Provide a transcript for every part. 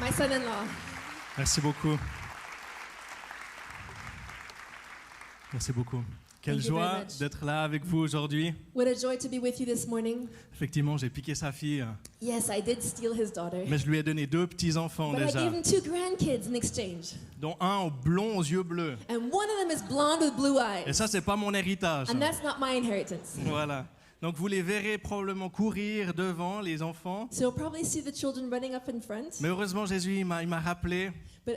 My son-in-law. Merci beaucoup. Merci beaucoup. Quelle Thank you very joie much. d'être là avec vous aujourd'hui. What a joy to be with you this morning. Effectivement, j'ai piqué sa fille, Yes, I did steal his daughter. mais je lui ai donné 2 petits-enfants But I déjà, gave him 2 grandkids in exchange. dont un au blond aux yeux bleus. And one of them is blonde with blue Et eyes. ça, c'est pas mon héritage. And that's not my inheritance. Voilà. Donc vous les verrez probablement courir devant les enfants. So you'll probably see the children running up in front. Mais heureusement, Jésus, il m'a rappelé But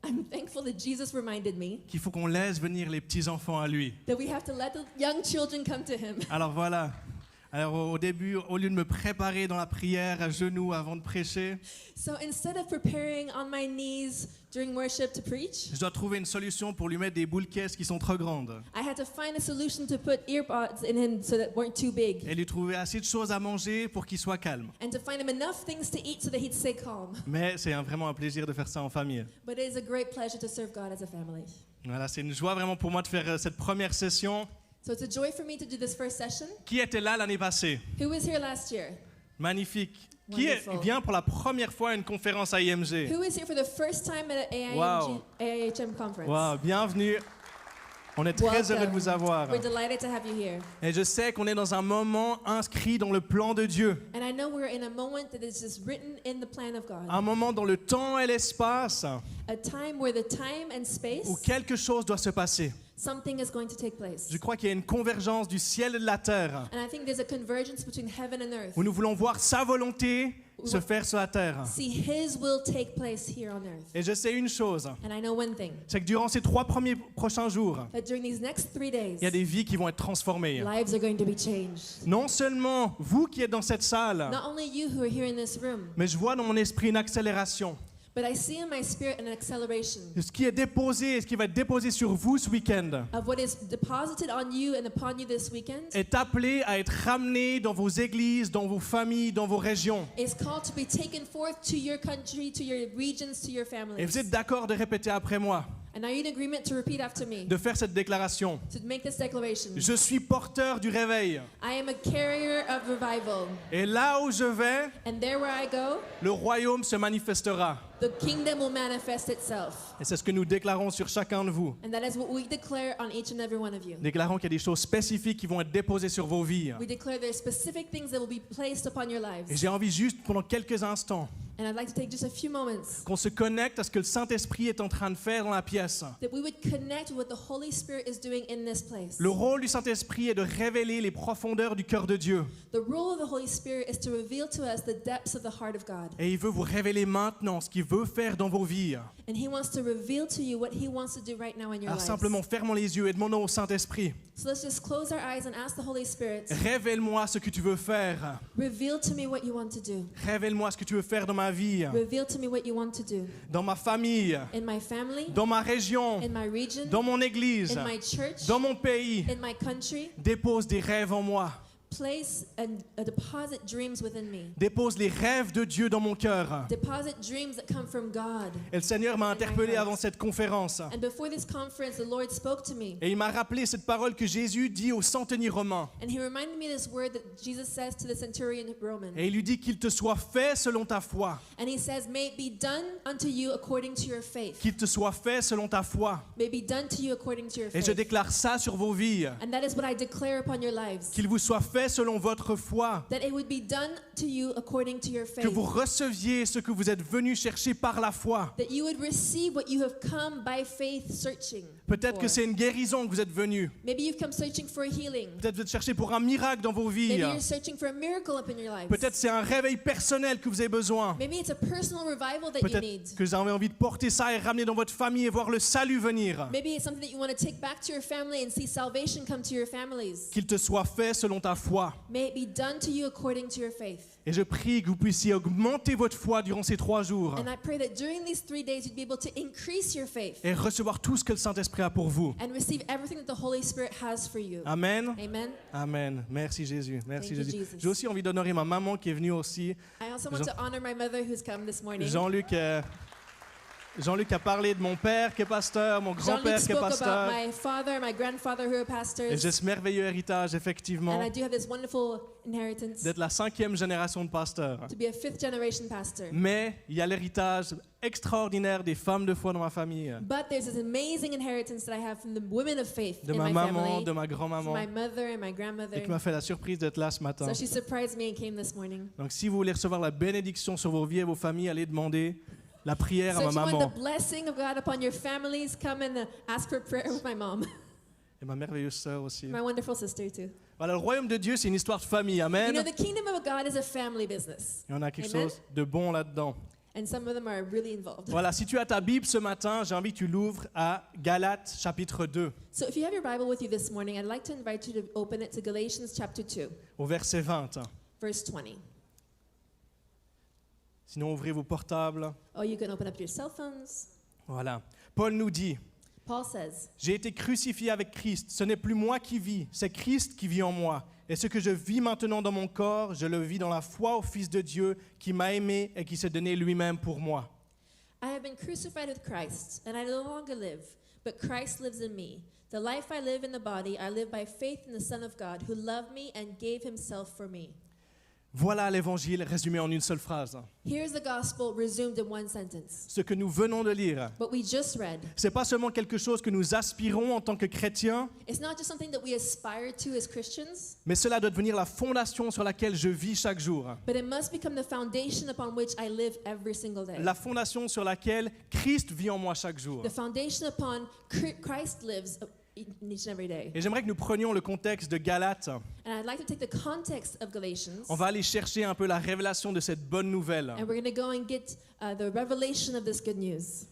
I'm thankful that Jesus reminded me qu'il faut qu'on laisse venir les petits-enfants à lui. that we have to let the young children come to him. Alors voilà. Alors au début, au lieu de me préparer dans la prière à genoux avant de prêcher, So instead of preparing on my knees during worship to preach, je dois trouver une solution pour lui mettre des boules caisses qui sont trop grandes I had to find a solution to put earpods in him so that weren't too big. et lui trouver assez de choses à manger pour qu'il soit calme. And to find him enough things to eat so that he'd stay calm. Mais c'est vraiment un plaisir de faire ça en famille. But it is a great pleasure to serve God as a family. Voilà, c'est une joie vraiment pour moi de faire cette première session. So it's a joy for me to do this first session. Qui était là l'année passée? Who was here last year? Magnifique. Wonderful. Qui vient pour la première fois à une conférence à IMG? Who was here for the first time at an Wow. AIHM conference? Wow, bienvenue. On est très Welcome. heureux de vous avoir. We're delighted to have you here. Et je sais qu'on est dans un moment inscrit dans le plan de Dieu. And I know we're in a moment that is just written in the plan of God. Un moment dans le temps et l'espace A time where the time and space, où quelque chose doit se passer. something is going to take place. Je crois qu'il y a une convergence du ciel et de la terre And I think there's a convergence between heaven and earth. où nous voulons voir sa volonté se faire sur la terre. See His will take place here on earth. Et je sais une chose, And I know one thing, c'est que durant ces 3 prochains jours, that during these next 3 days, il y a des vies qui vont être transformées. lives are going to be changed. Non seulement vous qui êtes dans cette salle, Not only you who are here in this room, mais je vois dans mon esprit une accélération. but I see in my spirit an acceleration Ce qui est déposé, ce qui va être déposé sur vous ce week-end, of what is deposited on you and upon you this weekend est appelé à être ramené dans vos églises, dans vos familles, dans vos régions. is called to be taken forth to your country, to your regions, to your Et families. vous êtes d'accord de répéter après moi, And are you in agreement to repeat after me? de faire cette déclaration. To make this declaration. Je suis porteur du réveil. I am a carrier of revival. Et là où je vais, And there where I go, le royaume se manifestera. the kingdom will manifest itself. Et c'est ce que nous déclarons sur chacun de vous. And that is what we declare on each and every one of you. Déclarons qu'il y a des choses spécifiques qui vont être déposées sur vos vies. We declare there are specific things that will be placed upon your Et lives. j'ai envie juste pendant quelques instants And I'd like to take just a few moments qu'on se connecte à ce que le Saint-Esprit est en train de faire dans la pièce. that we would connect with what the Holy Spirit is doing in this place. Le rôle du Saint-Esprit est de révéler les profondeurs du cœur de Dieu. The role of the Holy Spirit is to reveal to us the depths of the heart of God. Et il veut vous révéler maintenant ce qu'il veut faire dans vos vies. And He wants to reveal to you what He wants to do right now in your Alors lives. simplement fermons les yeux et demandons au Saint-Esprit, So let's just close our eyes and ask the Holy Spirit, révèle-moi ce que tu veux faire. reveal to me what you want to do. Révèle-moi ce que tu veux faire dans ma vie, Reveal to me what you want to do. dans ma famille, In my family, dans ma région, in my region, dans mon église, in my church, dans mon pays. in my country. Dépose des rêves en moi. Place and deposit dreams within me. Dépose les rêves de Dieu dans mon cœur. Deposit dreams that come from God. Et le Seigneur m'a interpellé heart. avant cette conférence. And before this conference, the Lord spoke to me. Et il m'a rappelé cette parole que Jésus dit au centenier romain. And He reminded me this word that Jesus says to the centurion Roman. Et il lui dit qu'il te soit fait selon ta foi. And He says, may it be done unto you according to your faith. Qu'il te soit fait selon ta foi. May it be done to you according to your Et je faith. déclare ça sur vos vies. And that is what I declare upon your lives. Qu'il vous soit fait selon votre foi. That it would be done to you according to your Que faith. vous receviez ce que vous êtes venu chercher par la foi. That you would receive what you have come by faith searching Peut-être for. que c'est une guérison que vous êtes venu. Maybe you've come searching for a healing. Peut-être vous êtes cherché pour un miracle dans vos vies. Maybe you're searching for a miracle up in your lives. Peut-être c'est un réveil personnel que vous avez besoin. Maybe it's a personal revival that you need. Peut-être que vous avez envie de porter ça et ramener dans votre famille et voir le salut venir. Maybe it's something that you want to take back to your family and see salvation come to your families. Qu'il te soit fait selon ta foi. May it be done to you according to your faith. Et je prie que vous puissiez augmenter votre foi durant ces 3 jours And I pray that during these 3 days you'd be able to increase your faith et recevoir tout ce que le Saint-Esprit a pour vous. and receive everything that the Holy Spirit has for you. Amen. Amen. Amen. Merci Jésus. Merci Thank you, Jésus. Jesus. J'ai aussi envie d'honorer ma maman qui est venue aussi. I also want to honor my mother who's come this morning. Jean-Luc, Jean-Luc a parlé de mon père qui est pasteur, mon Jean-Luc grand-père qui est spoke about pasteur. my father, my grandfather who are Et pastors. j'ai ce merveilleux héritage, And effectivement, I do have this wonderful inheritance d'être la 5e génération de pasteurs. to be a 5th generation pastor. Mais il y a l'héritage extraordinaire des femmes de foi dans ma famille, But there's this amazing inheritance that I have from the women of faith de in ma my maman, family, de ma from grand-maman, my mother and my et grandmother. qui m'a fait la surprise d'être là ce matin. So she surprised me and came this morning. Donc si vous voulez recevoir la bénédiction sur vos vies et vos familles, allez demander la prière So à if ma you want maman the blessing of God upon your families, come and ask for prayer with my mom, et ma merveilleuse sœur aussi. my wonderful sister too. Voilà, le royaume de Dieu, c'est une histoire de famille. You know, Amen. the kingdom of God is a family business, Et on a quelque Amen. chose de bon là-dedans. and some of them are really involved. Voilà, si tu as ta Bible ce matin, j'ai envie que tu l'ouvres à Galates chapitre 2, So if you have your Bible with you this morning, I'd like to invite you to open it to Galatians chapter 2, au verset 20. verse 20. Sinon, ouvrez vos portables. Or you can open up your cell phones. Voilà. Paul nous dit, Paul says, j'ai été crucifié avec Christ. Ce n'est plus moi qui vis, c'est Christ qui vit en moi. Et ce que je vis maintenant dans mon corps, je le vis dans la foi au Fils de Dieu qui m'a aimé et qui s'est donné lui-même pour moi. I have been crucified with Christ, and I no longer live, but Christ lives in me. The life I live in the body, I live by faith in the Son of God, who loved me and gave himself for me. Voilà l'évangile résumé en une seule phrase. Here's the gospel resumed in one sentence. Ce que nous venons de lire, What we just read, c'est pas seulement quelque chose que nous aspirons en tant que chrétiens, it's not just something that we aspire to as Christians, mais cela doit devenir la fondation sur laquelle je vis chaque jour. but it must become the foundation upon which I live every single day. La fondation sur laquelle Christ vit en moi chaque jour. The foundation upon Christ lives in each and every day. Et j'aimerais que nous prenions le contexte de Galates. And I'd like to take the context of Galatians, On va aller chercher un peu la révélation de cette bonne nouvelle. and we're going to go and get the revelation of this good news.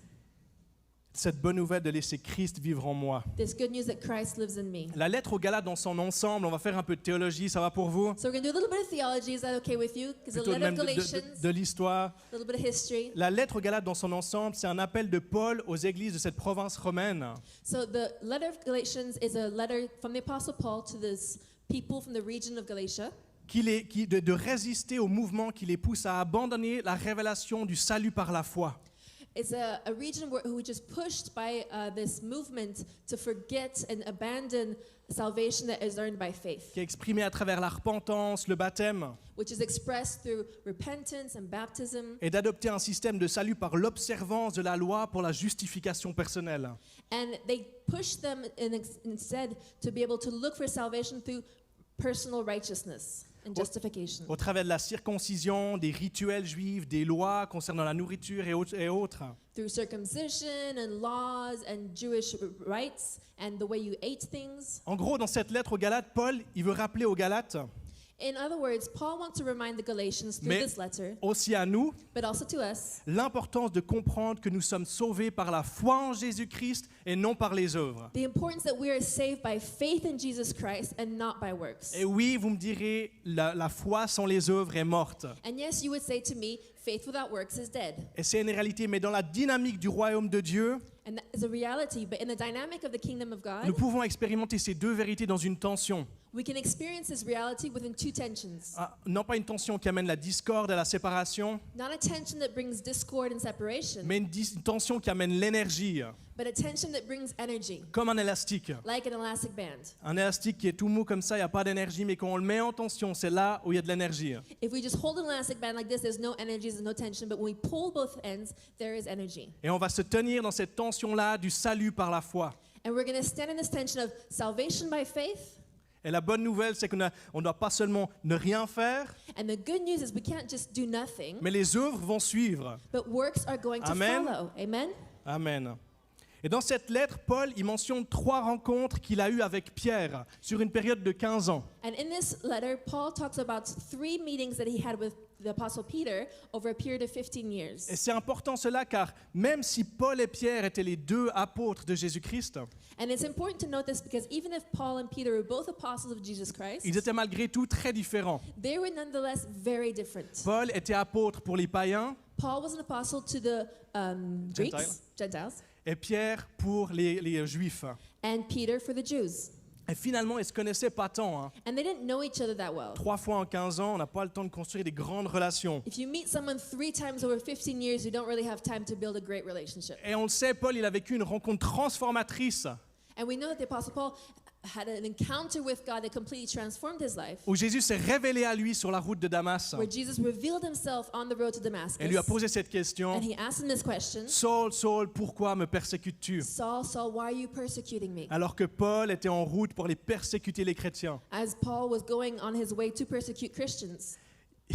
Cette bonne nouvelle de laisser Christ vivre en moi. This good news that Christ lives in me. La lettre aux Galates dans son ensemble, on va faire un peu de théologie, ça va pour vous? So we're going to do a little bit of theology. Is that okay with you? Because the Plutôt letter même of Galatians, de l'histoire. a little bit of history. La lettre aux Galates dans son ensemble, c'est un appel de Paul aux églises de cette province romaine So the letter of Galatians is a letter from the Apostle Paul to this people from the region of Galatia de résister au mouvement qui les pousse à abandonner la révélation du salut par la foi. It's a region who just pushed by this movement to forget and abandon salvation that is earned by faith, Qui est exprimé à travers la repentance, le baptême, which is expressed through repentance and baptism, et d'adopter un système de salut par l'observance de la loi pour la justification personnelle. and they pushed them instead to be able to look for salvation through personal righteousness and justification, Au travers de la circoncision, des rituels juifs, des lois concernant la nourriture et autres. through circumcision and laws and Jewish rites and the way you ate things. En gros, dans cette lettre aux Galates, Paul, il veut rappeler aux Galates, In other words, Paul wants to remind the Galatians through mais this letter, aussi à nous, but also to us, l'importance de comprendre que nous sommes sauvés par la foi en Jésus-Christ et non par les œuvres. the importance that we are saved by faith in Jesus Christ and not by works. Et oui, vous me direz, la foi sans les œuvres est morte. And yes, you would say to me, faith without works is dead. Et c'est une réalité, mais dans la dynamique du royaume de Dieu, And that is a reality, but in the dynamic of the kingdom of nous God, pouvons expérimenter ces deux vérités dans une tension. we can experience this reality within two tensions. Non pas une tension qui amène la discorde et la séparation, Not a tension that brings discord and separation, mais une tension qui amène l'énergie, but a tension that brings energy, comme un élastique. like an elastic band. Un élastique qui est tout mou comme ça, il n'y a pas d'énergie, mais quand on le met en tension, c'est là où il y a de l'énergie. If we just hold an elastic band like this, there's no energy, there's no tension, but when we pull both ends, there is energy. Et on va se tenir dans cette tension-là du salut par la foi. And we're going to stand in this tension of salvation by faith. Et la bonne nouvelle, c'est qu'on ne doit pas seulement ne rien faire, And the good news is we can't just do nothing, mais les œuvres vont suivre. but works are going to Amen. follow. Amen? Amen. Et dans cette lettre, Paul, il mentionne 3 rencontres qu'il a eues avec Pierre sur une période de 15 ans. And in this letter, Paul talks about 3 meetings that he had with the Apostle Peter over a period of 15 years. Et c'est important cela car même si Paul et Pierre étaient les 2 apôtres de Jésus-Christ, And it's important to note this because even if Paul and Peter were both apostles of Jesus Christ, ils étaient malgré tout très différents. they were nonetheless very different. Paul était apôtre pour les païens Paul was an apostle to the Greeks, Gentiles, et Pierre pour les juifs. and Peter for the Jews. Et finalement, ils ne se connaissaient pas tant. Hein. And they didn't know each other that well. 3 fois en 15 ans, on n'a pas le temps de construire des grandes relations. If you meet someone 3 times over 15 years, you don't really have time to build a great relationship. Et on le sait, Paul, il a vécu une rencontre transformatrice And we know that the Apostle Paul had an encounter with God that completely transformed his life, où Jésus s'est révélé à lui sur la route de Damas where Jesus revealed himself on the road to Damascus. et lui a posé cette question. And he asked him this question, Saul, Saul, pourquoi me persécutes-tu? Saul, Saul, why are you persecuting me? Alors que Paul était en route pour aller persécuter les chrétiens. As Paul was going on his way to persecute Christians.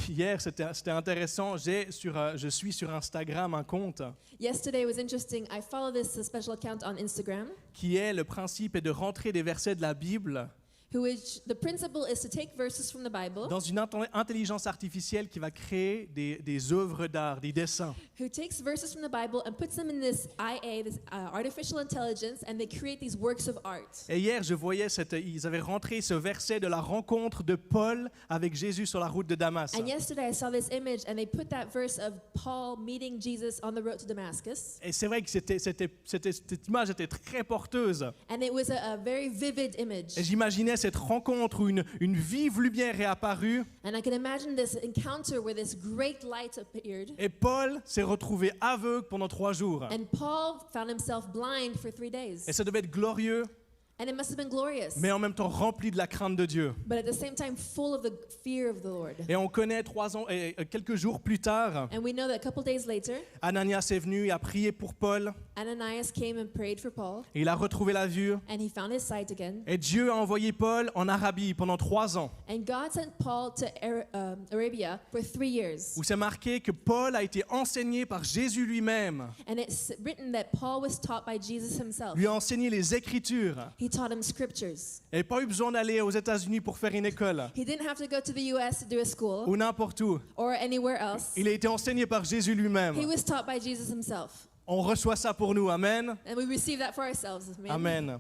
Hier, c'était intéressant. Je suis sur Instagram un compte Yesterday was interesting. I follow this special account on Instagram, qui est le principe est de rentrer des versets de la Bible the principle is to take verses from the Bible, dans une intelligence artificielle qui va créer des œuvres d'art, des dessins. who takes verses from the Bible and puts them in this IA, this artificial intelligence, and they create these works of art. Et hier, je voyais, ils avaient rentré ce verset de la rencontre de Paul avec Jésus sur la route de Damas. And yesterday I saw this image, and they put that verse of Paul meeting Jesus on the road to Damascus. Et c'est vrai que cette image était très porteuse. And it was a very vivid image. Et j'imaginais cette rencontre où une vive lumière est apparue. And I can imagine this encounter where this great light appeared. Et Paul s'est retrouvé aveugle pendant 3 jours. And Paul found himself blind for 3 days. Et ça devait être glorieux, And it must have been glorious. mais en même temps rempli de la crainte de Dieu. But at the same time, full of the fear of the Lord. Et on connaît 3 ans et quelques jours plus tard, And we know that a couple days later, Ananias est venu et a prié pour Paul. Ananias came and prayed for Paul, Et il a retrouvé la vue. and he found his sight again. Et Dieu a envoyé Paul en Arabie pendant 3 ans. And God sent Paul to Arabia for 3 years. Où c'est marqué que Paul a été enseigné par Jésus lui-même. And it's written that Paul was taught by Jesus himself. Lui a enseigné les Écritures. He taught him scriptures. Il n'a pas eu besoin d'aller aux États-Unis pour faire une école. He didn't have to go to the US to do a school Ou n'importe où. or anywhere else. Il a été enseigné par Jésus lui-même. He was taught by Jesus himself. On reçoit ça pour nous. Amen. And we receive that for ourselves. Amen.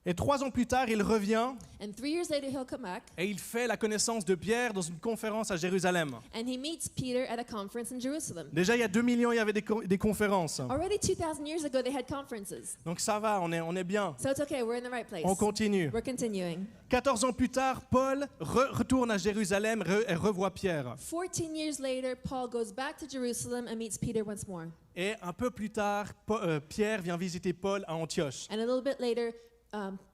Et 3 ans plus tard, il revient And 3 years later, he'll come back et il fait la connaissance de Pierre dans une conférence à Jérusalem. and he meets Peter at a conference in Jerusalem. Déjà, il y a 2 millions, il y avait des conférences. Already 2,000 years ago, they had conferences. Donc ça va, on est bien. So it's okay, we're in the right place. On continue. We're continuing. 14 ans plus tard, Paul retourne à Jérusalem et revoit Pierre. 14 years later, Paul goes back to Jerusalem and meets Peter once more. Et un peu plus tard, Pierre vient visiter Paul à Antioche. And a little bit later,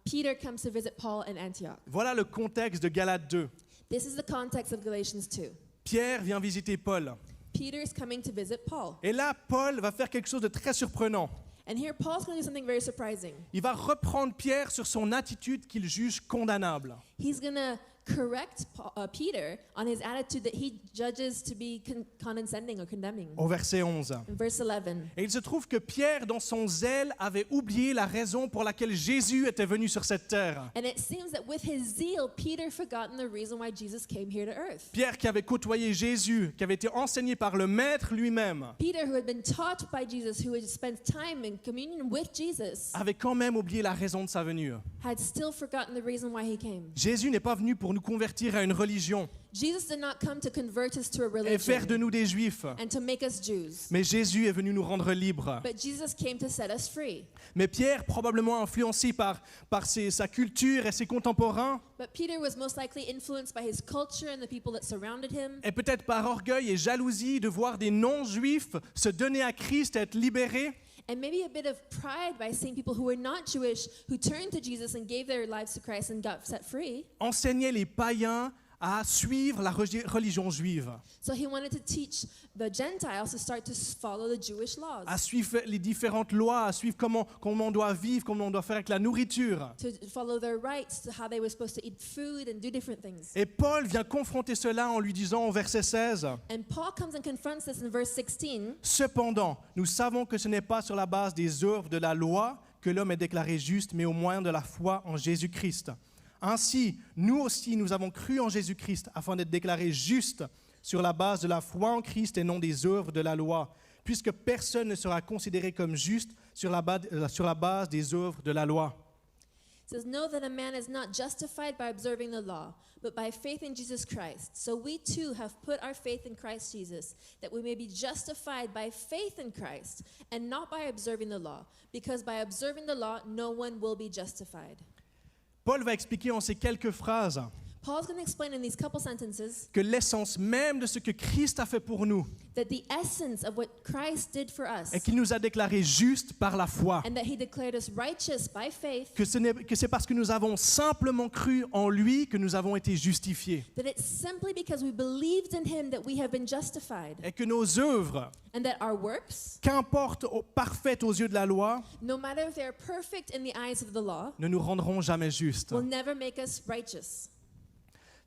Peter comes to visit Paul in Antioch. Voilà le contexte de Galates 2. This is the context of Galatians 2. Pierre vient visiter Paul. Peter is coming to visit Paul. Et là, Paul va faire quelque chose de très surprenant. And here, Paul's going to do something very surprising. Il va reprendre Pierre sur son attitude qu'il juge condamnable. He's going to correct Peter on his attitude that he judges to be condescending or condemning. Au verset 11. In verse 11. Et il se trouve que Pierre, dans son zèle, avait oublié la raison pour laquelle Jésus était venu sur cette terre. And it seems that with his zeal, Peter forgotten the reason why Jesus came here to earth. Pierre qui avait côtoyé Jésus, qui avait été enseigné par le Maître lui-même, Peter, who had been taught by Jesus, who had spent time in communion with Jesus, avait quand même oublié la raison de sa venue. had still forgotten the reason why he came. Jésus n'est pas venu pour nous convertir à une religion Jesus did not come to convert us to a et faire de religion nous des Juifs. and to make us Jews. Mais Jésus est venu nous rendre libres. But Jesus came to set us free. Mais Pierre, probablement influencé par sa culture et ses contemporains, But Peter was most likely influenced by his culture and the people that surrounded him. et peut-être par orgueil et jalousie de voir des non-juifs se donner à Christ et être libérés, And maybe a bit of pride by seeing people who were not Jewish, who turned to Jesus and gave their lives to Christ and got set free. enseignaient les païens à suivre la religion juive, So he wanted to teach the Gentiles to start to follow the Jewish laws, à suivre les différentes lois, à suivre comment on doit vivre, comment on doit faire avec la nourriture. to follow their rights, to how they were supposed to eat food and do different things. Et Paul vient confronter cela en lui disant au verset 16, And Paul comes and confronts this in verse 16. « Cependant, nous savons que ce n'est pas sur la base des œuvres de la loi que l'homme est déclaré juste, mais au moyen de la foi en Jésus-Christ. Ainsi, nous aussi, nous avons cru en Jésus-Christ afin d'être déclarés justes sur la base de la foi en Christ et non des œuvres de la loi, puisque personne ne sera considéré comme juste sur la base des œuvres de la loi. » It says, "Know that a man is not justified by observing the law, but by faith in Jesus Christ. So we too have put our faith in Christ Jesus, that we may be justified by faith in Christ, and not by observing the law, because by observing the law, no one will be justified." Paul va expliquer en ces quelques phrases Paul's going to explain in these couple sentences que l'essence même de ce que Christ a fait pour nous that the essence of what Christ did for us est qu'il nous a déclarés justes par la foi. and that he declared us righteous by faith, Que c'est parce que nous avons simplement cru en lui que nous avons été justifiés. that it's simply because we believed in him that we have been justified, Et que nos œuvres, and that our works, qu'importe parfaites aux yeux de la loi, no matter if they're perfect in the eyes of the law, ne nous rendront jamais justes. will never make us righteous.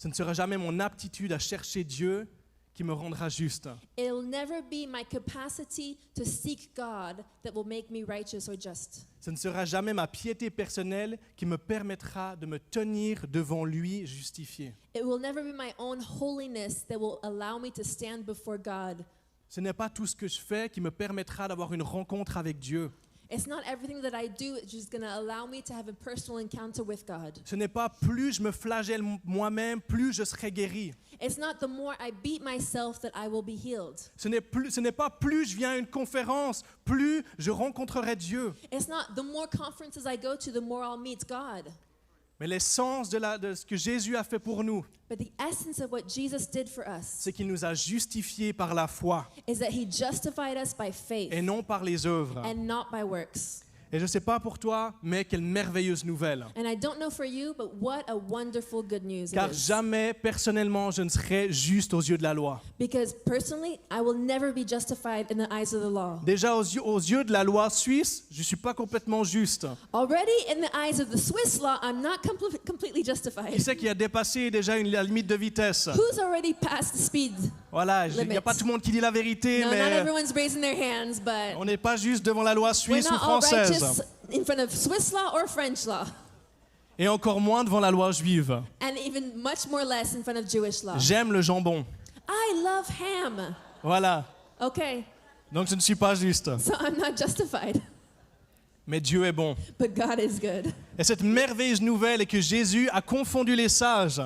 Ce ne sera jamais mon aptitude à chercher Dieu qui me rendra juste. It'll never be my capacity to seek God that will make me righteous or just. Ce ne sera jamais ma piété personnelle qui me permettra de me tenir devant lui justifié. It will never be my own holiness that will allow me to stand before God. Ce n'est pas tout ce que je fais qui me permettra d'avoir une rencontre avec Dieu. It's not everything that I do which is going to allow me to have a personal encounter with God. Ce n'est pas plus je me flagelle moi-même, plus je serai guéri. It's not the more I beat myself that I will be healed. Ce n'est pas plus je viens à une conférence, plus je rencontrerai Dieu. It's not the more conferences I go to, the more I'll meet God. Mais l'essence de ce que Jésus a fait pour nous, But the essence of what Jesus did for us c'est qu'il nous a justifiés par la foi is that he justified us by faith et non par les œuvres. and not by works. Et je ne sais pas pour toi, mais quelle merveilleuse nouvelle. And I don't know for you, but what a wonderful good news it Car is. jamais, personnellement, je ne serai juste aux yeux de la loi. Because personally, I will never be justified in the eyes of the law. Déjà, aux yeux de la loi suisse, je ne suis pas complètement juste. Already in the eyes of the Swiss law, I'm not completely Qui justified. c'est qui a dépassé déjà la limite de vitesse? Who's already passed the speed? Voilà, il n'y a pas tout le monde qui dit la vérité, No, not mais everyone's raising their hands, but on n'est pas juste devant la loi we're suisse ou not all française. righteous in front of Swiss law or French law, Et encore moins devant la loi juive. and even much more less in front of Jewish law. J'aime le jambon. I love ham. Voilà. Okay, Donc je ne suis pas juste. so I'm not justified, Mais Dieu est bon. but God is good. Et cette merveilleuse nouvelle est que Jésus a confondu les sages.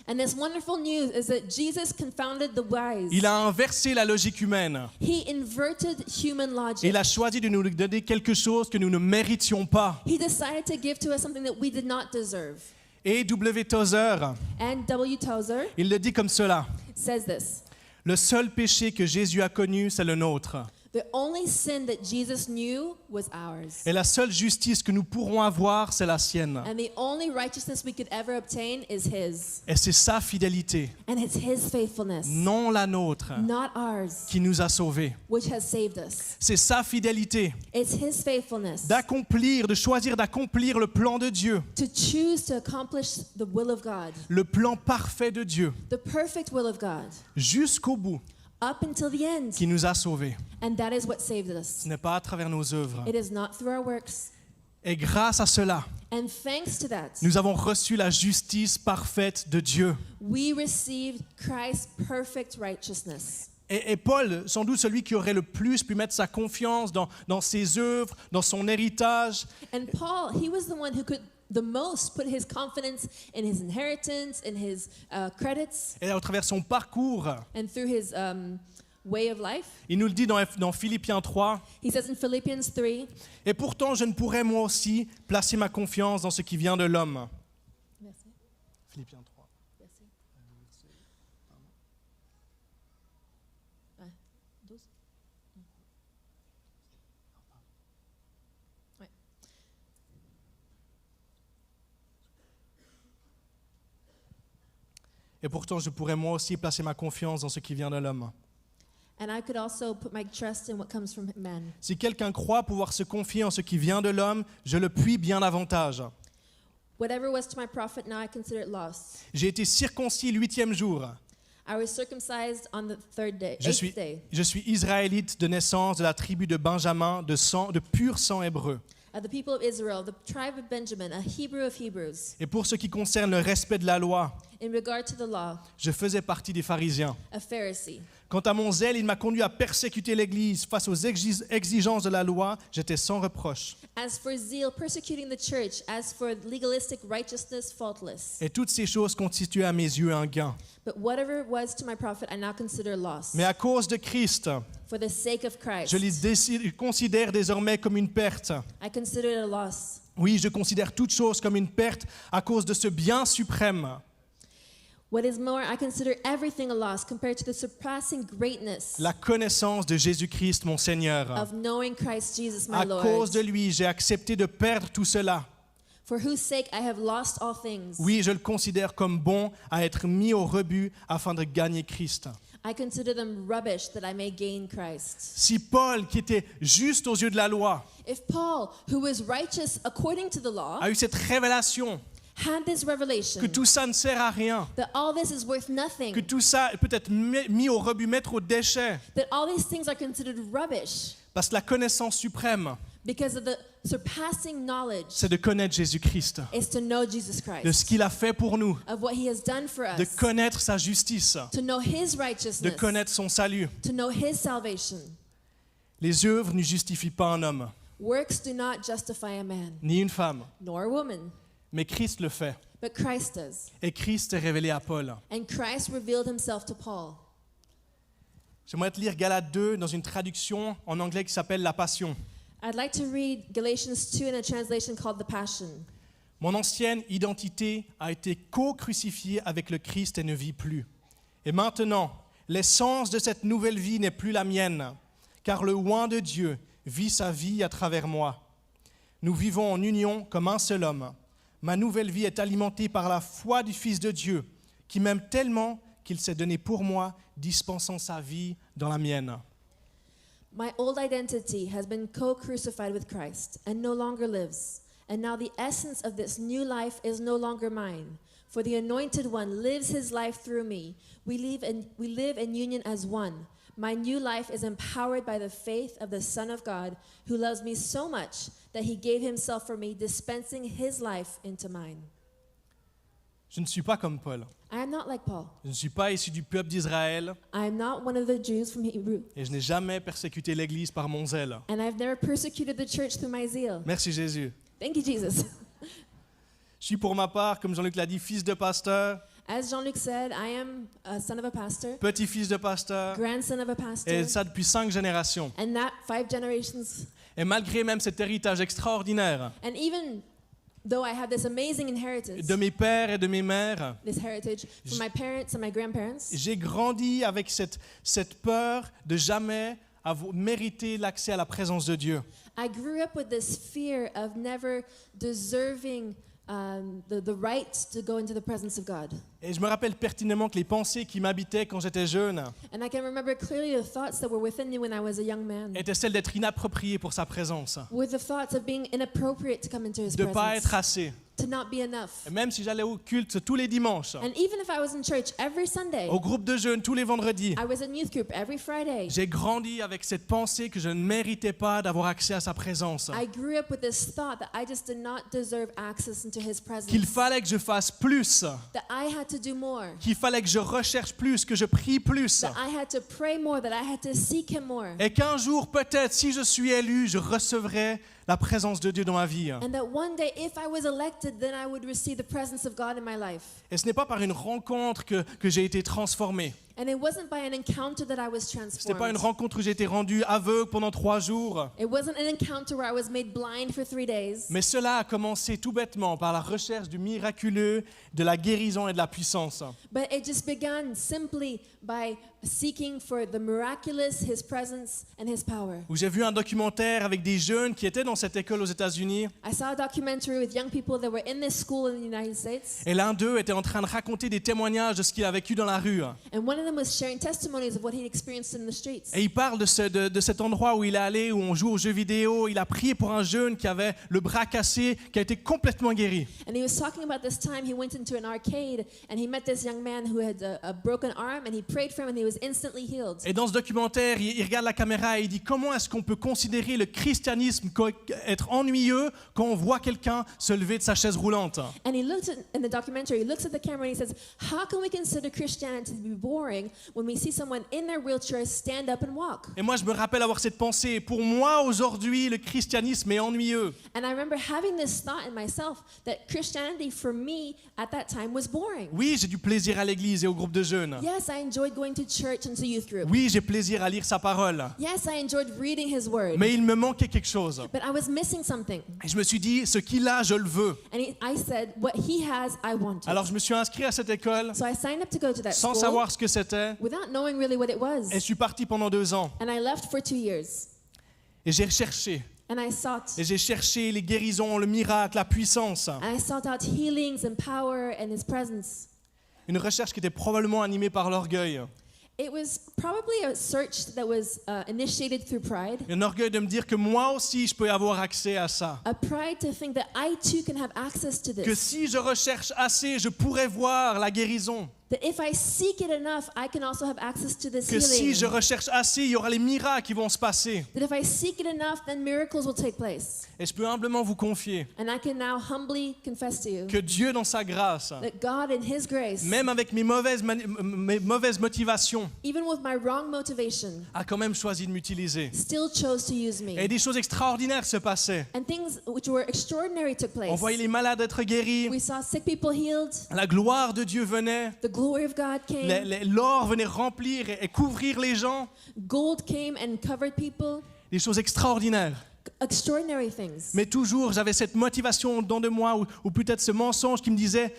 And this wonderful news is that Jesus confounded the wise. Il a inversé la logique humaine. He inverted human logic. Il a choisi de nous donner quelque chose que nous ne méritions pas. He decided to give to us something that we did not deserve. Et W. Tozer, And W. Tozer il le dit comme cela. says this: Le seul péché que Jésus a connu, c'est le nôtre. the only sin that Jesus knew was ours. Et la seule justice que nous pourrons avoir, c'est la sienne. And the only righteousness we could ever obtain is his. Et c'est sa fidélité, And it's his faithfulness, non la nôtre, not ours, qui nous a sauvés. which has saved us. C'est sa fidélité It's his faithfulness de choisir d'accomplir le plan de Dieu, to choose to accomplish the will of God, le plan parfait de Dieu, the perfect will of God, jusqu'au bout, up until the end. qui nous a sauvés. And that is what saved us. Ce n'est pas à travers nos œuvres. It is not through our works. Et grâce à cela, And thanks to that, nous avons reçu la justice parfaite de Dieu. we received Christ's perfect righteousness. Et Paul, sans doute celui qui aurait le plus pu mettre sa confiance dans ses œuvres, dans son héritage, And Paul, he was the one who could the most put his confidence in his inheritance, in his credits, et à travers son parcours, and through his way of life. il nous le dit dans Philippiens 3, He says in Philippians 3, « Et pourtant je ne pourrais moi aussi placer ma confiance dans ce qui vient de l'homme. » Philippiens 3. Et pourtant je pourrais moi aussi placer ma confiance dans ce qui vient de l'homme. and I could also put my trust in what comes from man. Si quelqu'un croit pouvoir se confier en ce qui vient de l'homme, je le puis bien davantage. Whatever was to my profit, now I consider it lost. J'ai été circoncis le 8e jour. I was circumcised on the Je suis israélite de naissance de la tribu de Benjamin, de pur sang hébreu. The people of Israel, the tribe of Benjamin, a Hebrew of Hebrews. Et pour ce qui concerne le respect de la loi, In regard to the law, je faisais partie des pharisiens. a Pharisee. Quant à mon zèle, il m'a conduit à persécuter l'Église. Face aux exigences de la loi, j'étais sans reproche. As for zeal, persecuting the church. As for legalistic righteousness, faultless. Et toutes ces choses constituaient à mes yeux un gain. But whatever was to my profit, I now consider loss. Mais à cause de Christ, For the sake of Christ, je les considère désormais comme une perte. I consider it a loss. Oui, je considère toute chose comme une perte à cause de ce bien suprême. What is more, I consider everything a loss compared to the surpassing greatness La connaissance de Jésus-Christ, mon Seigneur. of knowing Christ Jesus, my À Lord, cause de lui, j'ai accepté de perdre tout cela. for whose sake I have lost all things. Oui, je le considère comme bon à être mis au rebut afin de gagner Christ. I consider them rubbish that I may gain Christ. Si Paul, qui était juste aux yeux de la loi, If Paul, who was righteous according to the law, a eu cette révélation had this revelation que tout ça ne sert à rien, that all this is worth nothing, que tout ça peut être mis au rebut, mettre au déchet, that all these things are considered rubbish parce que la connaissance suprême, because of the surpassing knowledge c'est de connaître Jésus-Christ, is to know Jesus de ce Christ, qu'il a fait pour nous, of what he has done for de us, connaître sa justice, to know his de righteousness, connaître son salut. to know his salvation. Les œuvres ne justifient pas un homme, Works do not justify a man, ni une femme, nor a woman, mais Christ le fait. but Christ does. Et Christ est révélé à Paul. And Christ revealed himself to Paul. J'aimerais te lire Galates 2 dans une traduction en anglais qui s'appelle La Passion. I'd like to read Galatians 2 in a translation called The Passion. Mon ancienne identité a été co-crucifiée avec le Christ et ne vit plus. Et maintenant, l'essence de cette nouvelle vie n'est plus la mienne, car le oint de Dieu vit sa vie à travers moi. Nous vivons en union comme un seul homme. Ma nouvelle vie est alimentée par la foi du Fils de Dieu, qui m'aime tellement qu'il s'est donné pour moi, dispensant sa vie dans la mienne. My old identity has been co-crucified with Christ and no longer lives. And now the essence of this new life is no longer mine. For the Anointed One lives his life through me. We live in union as one. My new life is empowered by the faith of the Son of God, who loves me so much that he gave himself for me, dispensing his life into mine. Je ne suis pas comme Paul. I am not like Paul. Je ne suis pas issu du peuple d'Israël I am not one of the Jews from Hebrew. et je n'ai jamais persécuté l'Église par mon zèle. And I've never persecuted the church through my zeal. Merci Jésus. Thank you, Jesus. Je suis pour ma part, comme Jean-Luc l'a dit, fils de pasteur, As Jean-Luc said, I am a son of a pastor, petit-fils de pasteur, grandson of a pastor, et ça depuis 5 générations. and that 5 generations. Et malgré même cet héritage extraordinaire And even though I have this amazing inheritance, de mes pères et de mes mères, this heritage from my parents and my grandparents, j'ai grandi avec cette peur de jamais mériter l'accès à la présence de Dieu. I grew up with this fear of never deserving the right to go into the presence of God. Et je me rappelle pertinemment que les pensées qui m'habitaient quand j'étais jeune And I can remember clearly the thoughts that were within me when I was a young man, étaient celles d'être inapproprié pour sa présence, with the thoughts of being inappropriate to come into His de ne pas être presence, assez. to not be enough. Et même si j'allais au culte tous les dimanches, And even if I was in church every Sunday, au groupe de jeunes tous les vendredis, I was in youth group every Friday, j'ai grandi avec cette pensée que je ne méritais pas d'avoir accès à sa présence, I grew up with this thought that I just did not deserve access into His presence, qu'il fallait que je fasse plus, that I had to do more, qu'il fallait que je recherche plus, que je prie plus, that I had to pray more, that I had to seek Him more, et qu'un jour, peut-être, si je suis élu, je recevrai la présence de Dieu dans ma vie. and that one day, if I was elected, then I would receive the presence of God in my life. Et ce n'est pas par une rencontre que j'ai été transformé. And it wasn't by an encounter that I was Ce n'est pas une transformed. rencontre où j'ai été rendu aveugle pendant 3 jours. It wasn't an encounter where I was made blind for 3 days. Mais cela a commencé tout bêtement par la recherche du miraculeux, de la guérison et de la puissance. But it just began simply by seeking for the miraculous, His presence, and His power. Où j'ai vu un documentaire avec des jeunes qui étaient dans cette école aux États-Unis. I saw a documentary with young people that were in this school in the United States. Et l'un d'eux était en train de raconter des témoignages de ce qu'il a vécu dans la rue. And one of them was sharing testimonies of what he'd experienced in the streets. Et il parle de cet endroit où il est allé, où on joue aux jeux vidéo. Il a prié pour un jeune qui avait le bras cassé, qui a été complètement guéri. And he was talking about this time he went into an arcade and he met this young man who had a broken arm and he prayed for him and he was instantly healed. Et dans ce documentaire, il regarde la caméra et il dit comment est-ce qu'on peut considérer le christianisme être ennuyeux quand on voit quelqu'un se lever de sa chaise roulante. And he looked at, in the documentary, he looks at the camera and he says, how can we consider Christianity to be boring when we see someone in their wheelchair stand up and walk? Et moi, je me rappelle avoir cette pensée. Pour moi, aujourd'hui, le christianisme est ennuyeux. And I remember having this thought in myself that Christianity for me at that time was boring. Oui, j'ai du plaisir à l'église et au groupe de jeunes. Yes, I enjoyed going to church and to youth group. Oui, j'ai plaisir à lire sa parole. Yes, I enjoyed reading his word. Mais il me manquait quelque chose. But I was missing something. Et je me suis dit, ce qu'il a, je le veux. And I said, what he has, I want it. Alors je me suis inscrit à cette école So I signed up to go to that sans school savoir ce que c'était. without knowing really what it was. Et je suis parti pendant 2 ans. And I left for 2 years. Et j'ai recherché. And I sought. Et j'ai cherché les guérisons, le miracle, la puissance. And I sought out healings and power and his presence. Une recherche qui était probablement animée par l'orgueil. It was probably a search that was initiated through pride. Un orgueil de me dire que moi aussi, je peux avoir accès à ça. A pride to think that I too can have access to Que this. si je recherche assez, je pourrais voir la guérison. That if I seek it enough, I can also have access to this Que si healing. je recherche assez, il y aura les miracles qui vont se passer. That if I seek it enough, then miracles will take place. Et je peux humblement vous confier And I can now humbly confess to you que Dieu, dans sa grâce, that God in his grace, même avec mes mauvaises motivations, even with my wrong motivation, a quand même choisi de m'utiliser. still chose to use Et me. des choses extraordinaires se passaient. And things which were extraordinary took On place. voyait les malades être guéris, We saw sick people healed. la gloire de Dieu venait, The glory of God came. l'or venait remplir et couvrir les gens. Gold came and covered people. Des choses extraordinaires. Extraordinary things. Mais toujours, j'avais cette motivation dans de moi, ou peut-être ce mensonge qui me disait,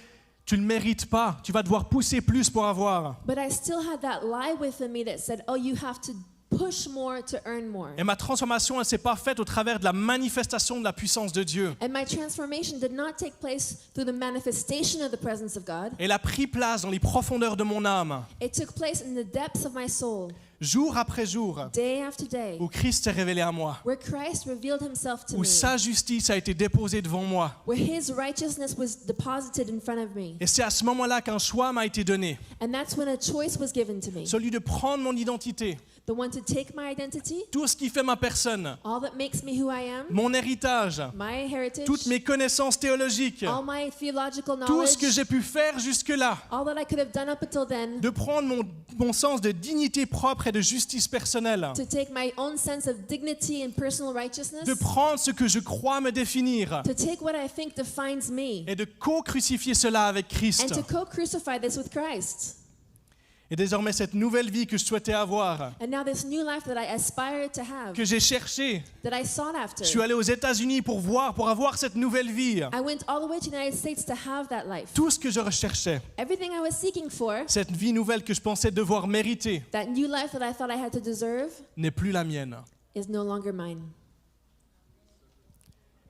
tu ne le mérites pas, tu vas devoir pousser plus pour avoir. But I still had that lie within me that said, oh, you have to push more to earn more. Et ma transformation, elle ne s'est pas faite au travers de la manifestation de la puissance de Dieu. And my transformation did not take place through the manifestation of the presence of God. Elle a pris place dans les profondeurs de mon âme, It took place in the depths of my soul, jour après jour, day after day, où Christ s'est révélé à moi, where Christ revealed himself to où me, sa justice a été déposée devant moi. where his righteousness was deposited in front of me. Et c'est à ce moment-là qu'un choix m'a été donné, And that's when a choice was given to me. celui de prendre mon identité, The one to take my identity, tout ce qui fait ma personne, all that makes me who I am, mon héritage, my heritage, toutes mes connaissances théologiques, all my theological tout knowledge, ce que j'ai pu faire jusque-là, all that I could have done up until then, de prendre mon sens de dignité propre et de justice personnelle, to take my own sense of dignity and personal righteousness, de prendre ce que je crois me définir to take what I think defines me, et de co-crucifier cela avec Christ. and to co-crucify this with Christ. Et désormais, cette nouvelle vie que je souhaitais avoir, And now this new life that I aspired to have, que j'ai cherché, that I sought after, je suis allé aux États-Unis pour avoir cette nouvelle vie. I went all the way to the United States to have that life. Tout ce que je recherchais, Everything I was seeking for, cette vie nouvelle que je pensais devoir mériter, that new life that I thought I had to deserve, n'est plus la mienne. is no longer mine.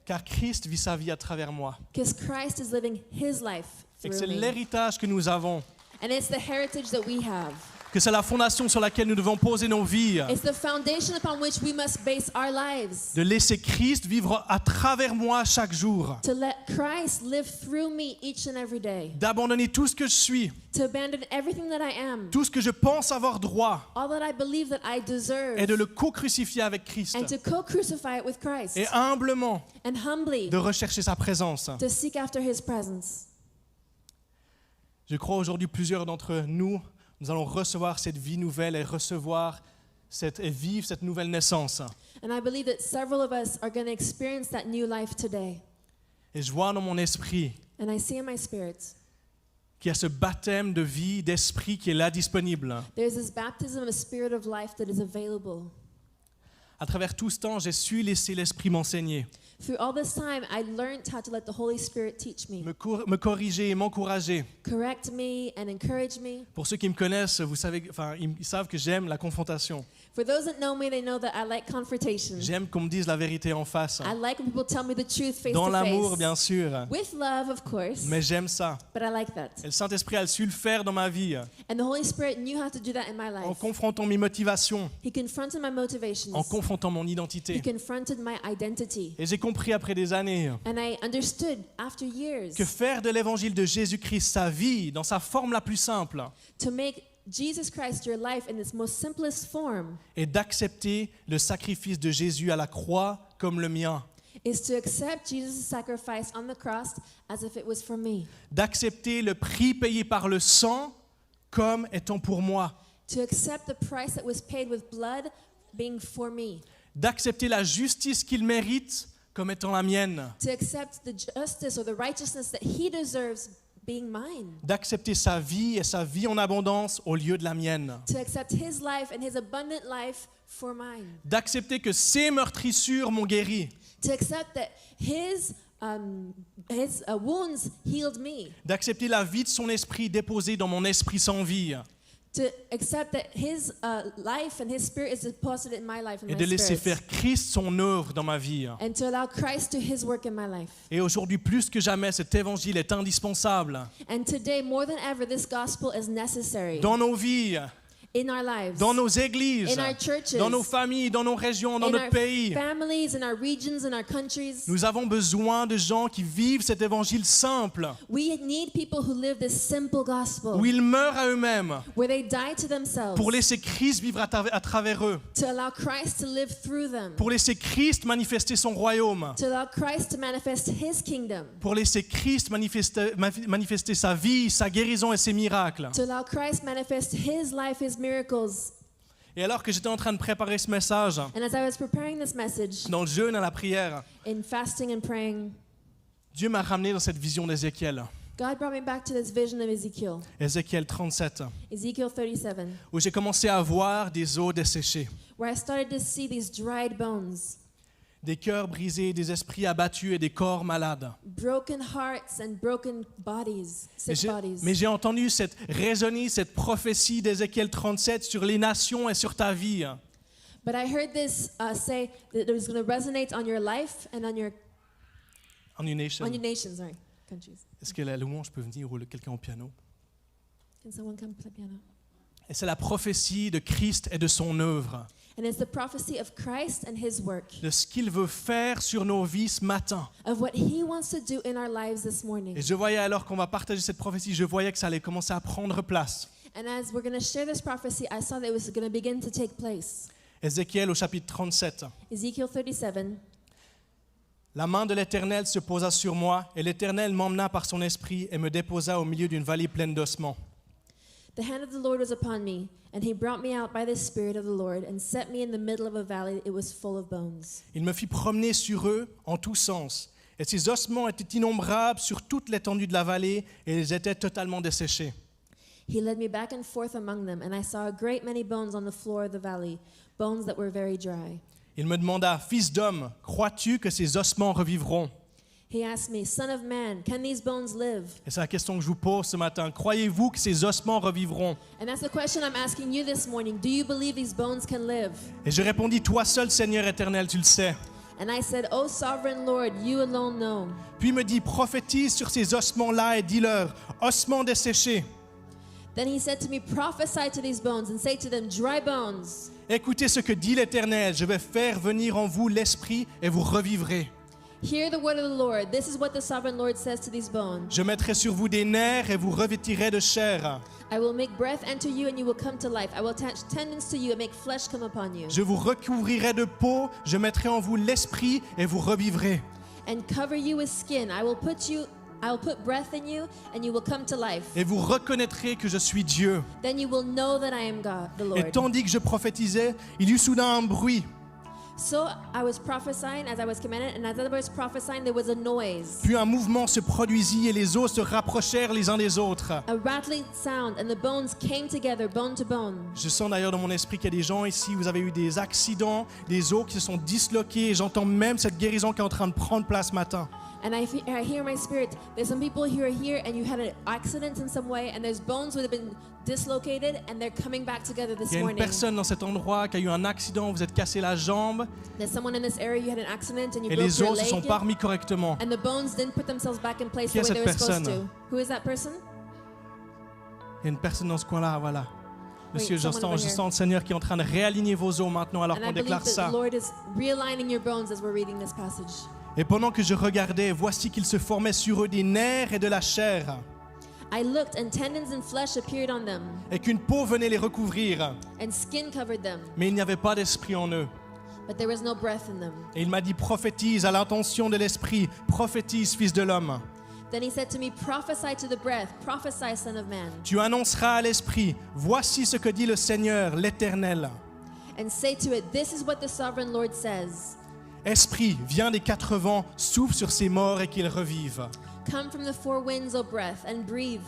Car Christ vit sa vie à travers moi. Because Christ is living his life Et que through c'est me. l'héritage que nous avons, And it's the heritage that we have. que c'est la fondation sur laquelle nous devons poser nos vies, It's the foundation upon which we must base our lives. de laisser Christ vivre à travers moi chaque jour, To let Christ live through me each and every day. d'abandonner tout ce que je suis, To abandon everything that I am. tout ce que je pense avoir droit, All that I believe that I deserve. et de le co-crucifier avec Christ, And to co-crucify it with Christ. et humblement And humbly de rechercher sa présence. to seek after his presence. Je crois aujourd'hui plusieurs d'entre nous, nous allons recevoir cette vie nouvelle et vivre cette nouvelle naissance. And I believe that several of us are going to experience that new life today. Et je vois dans mon esprit And I see in my spirit, qu'il y a ce baptême de vie, d'esprit qui est là disponible. there's this baptism of spirit of life that is available. À travers tout ce temps, j'ai su laisser l'esprit m'enseigner, Through all this time, I learned how to let the Holy Spirit teach me, me corriger et m'encourager. correct me, and encourage me. Pour ceux qui me connaissent, vous savez, ils savent que j'aime la confrontation. For those that know me, they know that I like confrontation. J'aime qu'on me dise la vérité en face. I like when people tell me the truth face Dans to l'amour, face. bien sûr. With love, of course, Mais j'aime ça. but I like that. Et le Saint-Esprit a su le faire dans ma vie, And the Holy Spirit knew how to do that in my en life. confrontant mes motivations, He confronted my motivations. en confrontant mon He identité. confronted my identity. Et j'ai compris après des années And I understood after years que faire de l'évangile de Jésus-Christ sa vie, dans sa forme la plus simple, to make Jesus Christ your life in its most simplest form et d'accepter le sacrifice de Jésus à la croix comme le mien, is to accept Jesus' sacrifice on the cross as if it was for me. d'accepter le prix payé par le sang comme étant pour moi, To accept the price that was paid with blood being for me. d'accepter la justice qu'il mérite comme étant la mienne, To accept the justice or the righteousness that he deserves being mine. d'accepter sa vie et sa vie en abondance au lieu de la mienne, To accept his life and his abundant life for mine. d'accepter que ses meurtrissures m'ont guéri, To accept that his wounds healed me. d'accepter la vie de son esprit déposée dans mon esprit sans vie, To accept that his life and his spirit is deposited in my life and et my de laisser spirit. faire Christ son œuvre dans ma vie. And to allow Christ to his work in my life. Et aujourd'hui, plus que jamais, cet évangile est indispensable And today, more than ever, this gospel is necessary dans nos vies, in our lives, dans nos églises, in our churches, dans nos familles, dans nos régions, dans in notre our pays. families, in our regions, in our countries. Nous avons besoin de gens qui vivent cet évangile simple, We need people who live this simple gospel, où ils meurent à eux-mêmes where they die to themselves, pour laisser Christ vivre à travers eux, to allow Christ to live through them, pour laisser Christ manifester son royaume, to allow Christ to manifest his kingdom, pour laisser Christ manifester sa vie, sa guérison et ses miracles. to allow Christ manifest his life, his miracles. Et alors que j'étais en train de préparer ce message, And as I was preparing this message, dans le jeûne et la prière, in fasting and praying, Dieu m'a ramené dans cette vision d'Ézéchiel, God brought me back to this vision of Ezekiel, Ézéchiel 37, Ezekiel 37, où j'ai commencé à voir des os desséchés, where I started to see these dried bones, des cœurs brisés, des esprits abattus et des corps malades. broken hearts and broken bodies, sick bodies. Mais j'ai entendu résonner cette prophétie d'Ézéchiel 37 sur les nations et sur ta vie. But I heard this say that it was going to resonate on your life and on your On your nation. sorry, countries. Est-ce que la louange peut venir ou quelqu'un au piano? Can someone come play piano? Et c'est la prophétie de Christ et de son œuvre, And it's the prophecy of Christ and his work, de ce qu'il veut faire sur nos vies ce matin. of what he wants to do in our lives this morning. Et je voyais alors qu'on va partager cette prophétie, je voyais que ça allait commencer à prendre place. And as we're going to share this prophecy, I saw that it was going to begin to take place. Ézéchiel au chapitre 37. Ezekiel 37. La main de l'Éternel se posa sur moi, et l'Éternel m'emmena par son esprit et me déposa au milieu d'une vallée pleine d'ossements. The hand of the Lord was upon me, and he brought me out by the Spirit of the Lord and set me in the middle of a valley. It was full of bones. Il me fit promener sur eux en tous sens, et ces ossements étaient innombrables sur toute l'étendue de la vallée, et ils étaient totalement desséchés. He led me back and forth among them, and I saw a great many bones on the floor of the valley, bones that were very dry. Il me demanda, « Fils d'homme, crois-tu que ces ossements revivront ?» He asked me, Son of man, can these bones live? Et c'est la question que je vous pose ce matin. Croyez-vous que ces ossements revivront? And that's the question I'm asking you this morning. Do you believe these bones can live? Et je répondis, toi seul, Seigneur éternel, tu le sais. And I said, O sovereign Lord, you alone know. Puis il me dit, prophétise sur ces ossements-là et dis-leur, ossements desséchés. Then he said to me, prophesy to these bones and say to them, dry bones. Écoutez ce que dit l'Éternel, je vais faire venir en vous l'esprit et vous revivrez. Hear the word of the Lord. This is what the sovereign Lord says to these bones. Je mettrai sur vous des nerfs et vous revêtirez de chair. I will make breath enter you and you will come to life. I will attach tendons to you and make flesh come upon you. Je vous recouvrirai de peau, je mettrai en vous l'esprit et vous revivrez. And cover you with skin. I will put breath in you and you will come to life. Et vous reconnaîtrez que je suis Dieu. Then you will know that I am God, the Et Lord. tandis que je prophétisais, il y eut soudain un bruit. So I was prophesying as I was commanded, and as I was prophesying, there was a noise, Puis un mouvement se produisit et les os se rapprochèrent les uns des autres. a rattling sound, and the bones came together, bone to bone. Je sens d'ailleurs dans mon esprit qu'il y a des gens ici, vous avez eu des accidents, des os qui se sont disloqués. Et j'entends même cette guérison qui est en train de prendre place ce matin. And I hear in my spirit, there's some people who are here and you had an accident in some way, and there's bones that have been dislocated and they're coming back together this Il y a une morning. personne dans cet endroit qui a eu un accident, vous êtes cassé la jambe There's someone in this area, you had an accident and you et broke les your os se sont leg, pas remis correctement. and the bones didn't put themselves back in place Qui the est way they were cette supposed to. personne? Who is that person? Il y a une personne dans ce coin-là, voilà. Monsieur, someone over je here. sens le Seigneur qui est en train de réaligner vos os maintenant alors And qu'on I believe déclare that ça. the Lord is realigning your bones as we're reading this passage. Et pendant que je regardais, voici qu'il se formait sur eux des nerfs et de la chair, I looked, and tendons and flesh appeared on them, et qu'une peau venait les recouvrir, and skin covered them, mais il n'y avait pas d'esprit en eux. but there was no breath in them. Et il m'a dit, prophétise à l'intention de l'esprit, prophétise, fils de l'homme. Then he said to me, prophesy to the breath, prophesy, son of man, Tu annonceras à l'esprit, voici ce que dit le Seigneur, l'Éternel. and say to it, this is what the sovereign Lord says. Esprit, viens des quatre vents, souffle sur ces morts et qu'ils revivent. Come from the four winds, O breath, and breathe.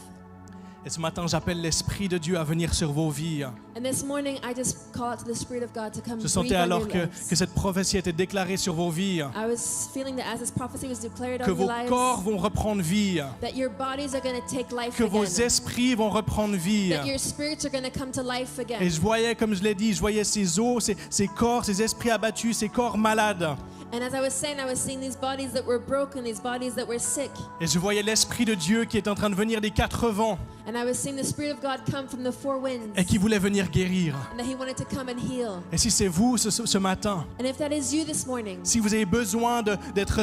Et ce matin, j'appelle l'Esprit de Dieu à venir sur vos vies. And this morning, I just call out to the Spirit of God to come Je breathe sentais on alors your que lives. cette prophétie était déclarée sur vos vies, I was feeling that as this prophecy was declared que on your vos lives, corps vont reprendre vie, that your bodies are going to take life que vos again. esprits vont reprendre vie. That your spirits are going to come to life again. Et je voyais, comme je l'ai dit, je voyais ces os, ces corps, ces esprits abattus, ces corps malades. And as I was seeing these bodies that were broken, these bodies that were sick. Et je voyais l'Esprit de Dieu qui est en train de venir des quatre vents And I was seeing the Spirit of God come from the four winds. et qui voulait venir guérir. And that He wanted to come and heal. Et si c'est vous ce matin, And if that is you this morning, si vous avez besoin d'être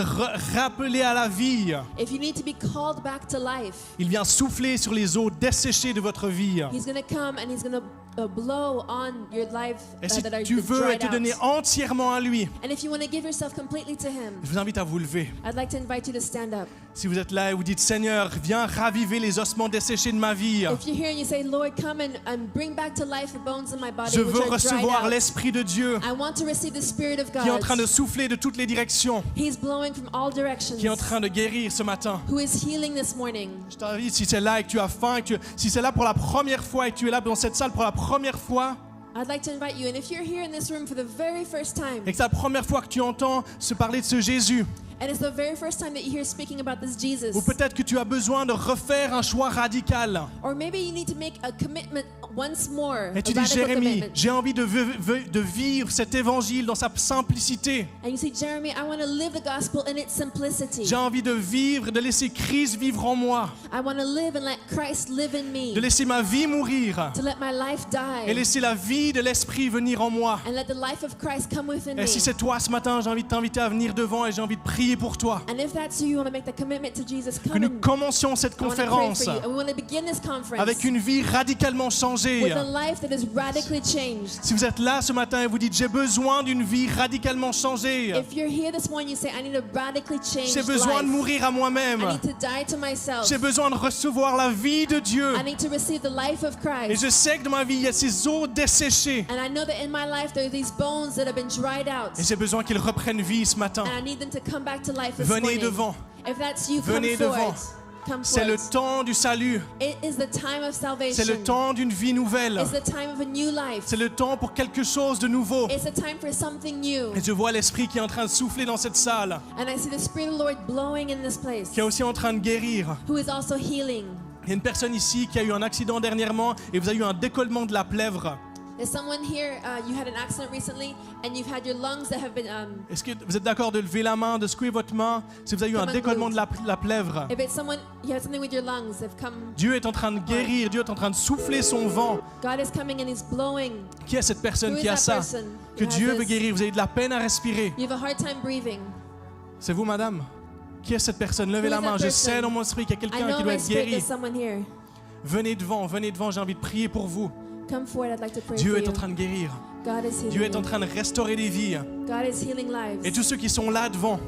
rappelé à la vie, if you need to be called back to life, il vient souffler sur les eaux desséchées de votre vie. He's going to come and He's going to blow on your life Et si that are tu veux dried te donner out. entièrement à lui, And if you want to give yourself completely to Him, je vous invite à vous lever. I'd like to invite you to stand up. Si vous êtes là et vous dites, Seigneur, viens raviver les ossements desséchés de ma vie. If you're here and you say, Lord, come and bring back to life the bones in my body Je which veux are dried recevoir out. l'Esprit de Dieu I want to receive the Spirit of qui est en train de God. souffler de toutes les directions, He's blowing from all directions. qui est en train de guérir ce matin. Who is healing this morning. Je t'invite, si c'est là et que tu as faim, si c'est là pour la première fois et que tu es là dans cette salle pour la première fois, I'd like to invite you, and if you're here in this room for the very first time, et que c'est la première fois que tu entends se parler de ce Jésus, and it's the very first time that you hear speaking about this Jesus, ou peut-être que tu as besoin de refaire un choix radical, or maybe you need to make a commitment once more, et a tu dis, radical Jérémie, commitment. j'ai envie de vivre cet évangile dans sa simplicité. And you say, Jeremy, I want to live the gospel in its simplicity. J'ai envie de vivre, de laisser Christ vivre en moi, I want to live and let Christ live in me, de laisser ma vie mourir to let my life et die, laisser la vie de l'Esprit venir en moi. and let the life of Christ come within Et me. si c'est toi ce matin, j'ai envie de t'inviter à venir devant et j'ai envie de prier pour toi. And if that's you, you want to make the commitment to Jesus, Que come nous and commencions cette I want to pray conférence for you. And we want to begin this conference avec une vie radicalement changée. with a life that is radically changed. Si vous êtes là ce matin et vous dites j'ai besoin d'une vie radicalement changée, If you're here this morning, you say, I need a radically changed j'ai besoin de life. mourir à moi-même, I need to die to myself. j'ai besoin de recevoir la vie de Dieu. I need to receive the life of Et Christ. je sais que dans ma vie il y a ces eaux desséchées And I know that in my life there are these bones that have been dried out. et j'ai besoin qu'ils reprennent vie ce matin. And I need them to come back to life this Venez morning. devant. If that's you, come Venez forward. devant. Come C'est le forward. temps du salut, It is the time of salvation. c'est le temps d'une vie nouvelle, It's the time of a new life. c'est le temps pour quelque chose de nouveau. It's a time for something new. Et je vois l'Esprit qui est en train de souffler dans cette salle, And I see the Spirit of the Lord blowing in this place, qui est aussi en train de guérir. who is also healing. Il y a une personne ici qui a eu un accident dernièrement et vous avez eu un décollement de la plèvre. There's someone here, you had an accident recently, and you've had your lungs that have been, Est-ce que vous êtes d'accord de lever la main, de secouer votre main si vous avez eu un Come and décollement move. de la plèvre? if it's someone, you have something with your lungs, they've come, Dieu est en train de guérir, Dieu est en train de souffler son vent. God is coming and He's blowing. Qui est cette personne Who is qui a that ça? person Que who has Dieu veut this? guérir. Vous avez de la peine à respirer. You have a hard time breathing. C'est vous, madame? Qui est cette personne? Levez Who la is that main. Je person? sais dans mon esprit qu'il y a I quelqu'un know qui in doit my être spirit guéri. there's someone here. Venez devant, j'ai envie de prier pour vous. Come forward, I'd like to pray Dieu for est you. en train de guérir. God is healing Dieu est en you. train de restaurer des vies. God is healing lives. Et tous ceux qui sont là devant,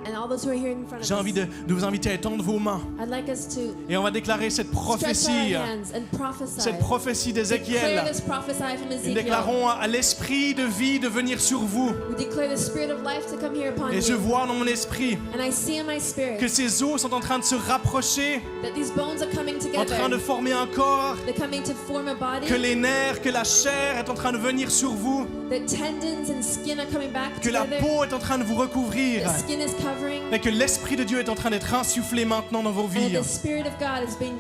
And all those who are here in front of j'ai envie us, de vous inviter à étendre vos mains. I'd like us to Et on va déclarer cette stretch prophétie, our hands and prophesy. cette prophétie Declare d'Ézéchiel. this prophesy from Nous Ezekiel. déclarons à l'esprit de vie de venir sur vous. We declare the spirit of life to come here upon Et je you. vois dans mon esprit And I see in my spirit que ces os sont en train de se rapprocher, that these bones are coming en train de together. former un corps, They're coming to form a body. que les nerfs, que la chair est en train de venir sur vous, The tendons and skin are coming back que la together. peau est en train de vous recouvrir, The skin is covering. et que l'esprit de Dieu est en train d'être insufflé maintenant dans vos And vies. the spirit of God is being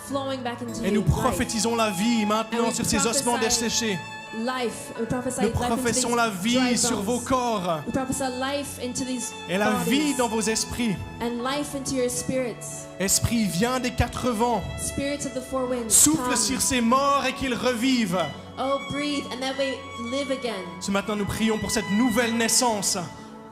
flowing back into Et nous you. Life. prophétisons la vie maintenant And we sur ces ossements prophesy desséchés. Life. We prophesy Nous life into professons these la dry vie sur vos bones. corps We prophesy life into these et la vie bodies. dans vos esprits. And life into your spirits. Esprit, viens des quatre vents, Spirits of the four winds. souffle come. sur ces morts et qu'ils revivent. Oh, breathe, and that way live again. Ce matin, nous prions pour cette nouvelle naissance.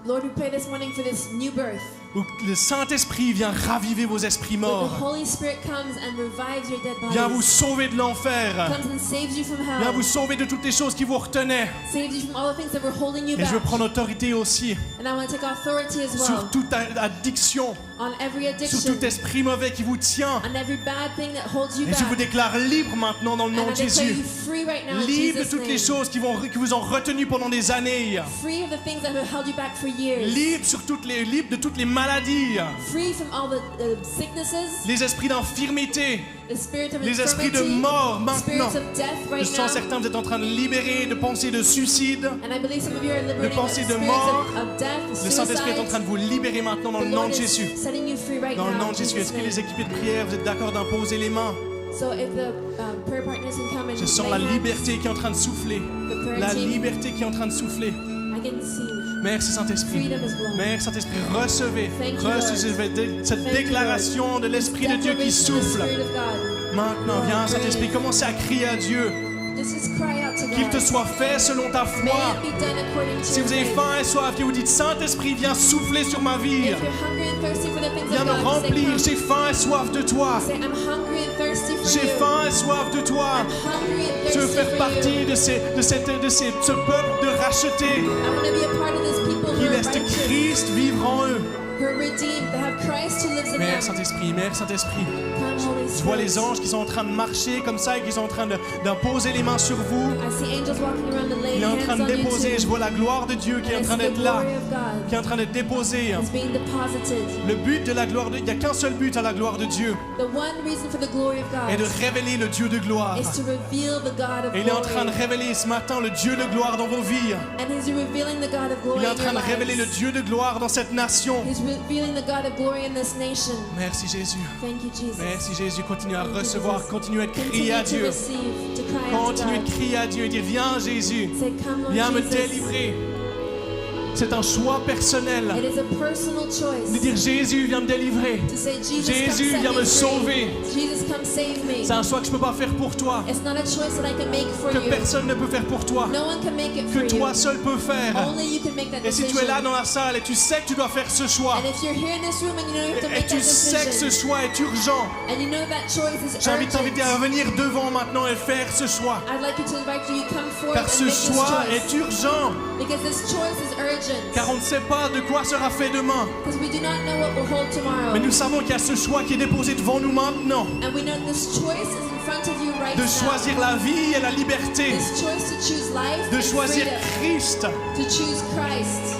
Lord, we pray this morning for this new birth. où le Saint-Esprit vient raviver vos esprits where morts, the Holy Spirit comes and revives your dead vient vous bodies, sauver de l'enfer, comes and saves you from vient hell, vous sauver de toutes les choses qui vous retenaient. saves you from all the things that were holding you Et je veux back. prendre autorité aussi And I want to take authority as sur well toute addiction, on every sur addiction, tout esprit mauvais qui vous tient. on every bad thing that holds you Et je vous back. déclare libre maintenant dans le nom And de I declare Jésus. you free right now in Libre de Jesus' toutes les name. choses qui vous ont retenu pendant des années. Free of the things that have held you back for years. Libre libre de toutes les maladies, Free from all the sicknesses, les esprits d'infirmité, the spirit of les esprits de infirmity, mort maintenant. spirits of death Je right sens now. certains, vous êtes en train de libérer de pensées de suicide. And I believe some of you are liberating pensées de spirits mort. of death, Le Saint-Esprit est en suicide. train de vous libérer maintenant dans The le nom Lord de is Jésus. setting you free right Dans le now nom in de Jésus, Jesus' est-ce que les name. équipés de prière, vous êtes d'accord d'imposer les mains? So if the prayer partners can come and Je sens lay la hands, liberté qui est en train de souffler. the prayer La team, liberté qui est en train de souffler. I can see Merci Saint-Esprit. freedom is blowing. Merci Saint-Esprit, recevez, Thank you, recevez cette Thank you, déclaration de l'Esprit de Dieu qui Declaration of the souffle. Spirit of God. Maintenant, viens Saint-Esprit, commencez à crier à Dieu. Just cry out to Qu'il te God. soit fait selon ta May foi. it be done according to Si your vous avez faith. faim et soif, que vous dites Saint-Esprit, viens souffler sur ma vie. If you're hungry and thirsty for the things Viens of me God, remplir. say, J'ai faim et soif de toi. say, I'm hungry and thirsty for J'ai you. faim et soif de toi. I'm hungry and Je veux thirsty faire for partie you. de ce peuple de rachetés I want to be a part of this people qui who are laisse righteous, Christ vivre en eux. who are redeemed, that have Christ who lives in Mère them. Saint-Esprit, Mère Saint-Esprit. Come, Holy Je vois les Spirit. anges qui sont en train de marcher comme ça et qui sont en train d'imposer les mains sur vous. I see angels walking around and laying Il est en hands train de on you déposer. Je too. vois la gloire de Dieu qui est en And I train see the d'être là, glory of God qui est en train d'être déposée. is being deposited. Le but de la gloire de Dieu, il n'y a qu'un seul but à la gloire de Dieu, The one reason for the glory of est de God révéler le Dieu de gloire. is to reveal the God of Et il est en train de glory. révéler ce matin le Dieu de gloire dans vos vies. And He's revealing the God of glory Il est en in train your de révéler le lives. Dieu de gloire dans cette nation. He's revealing the God of glory in this nation. Merci Jésus. Thank you, Jesus. Merci Jésus. Continue à Thank you, recevoir, Jesus. continue à Continue crier à to Dieu. receive, to cry out to Continue God. de crier à Dieu et dire viens Jésus, Say, come, Lord viens me Jesus. délivrer. C'est un choix personnel It is a personal de choice dire Jésus viens me délivrer. to say, Jesus, Jésus, come set viens me me free. sauver. Jesus, come save me. C'est un choix que je ne peux pas faire pour toi, It's not a choice that I can make for que you. personne ne peut faire pour toi, No one can make it que for toi you. seul peux faire. Only you can make that Et si decision. tu es là dans la salle et tu sais que tu dois faire ce choix, And if you're here in this room and you know you have to et make tu that sais que ce decision, choix est urgent, and you know that choice is j'invite t'inviter à urgent, venir devant maintenant et faire ce choix. I'd like you to invite you to come forward Car and ce make this choix choice. est urgent, Because this choice is urgent. car on ne sait pas de quoi sera fait demain. Because we do not know what will hold tomorrow. Mais nous savons qu'il y a ce choix qui est déposé devant nous maintenant, And we know this choice is in front of you right de now. choisir la vie et la liberté, This choice to choose life de and choisir freedom, Christ. to choose Christ.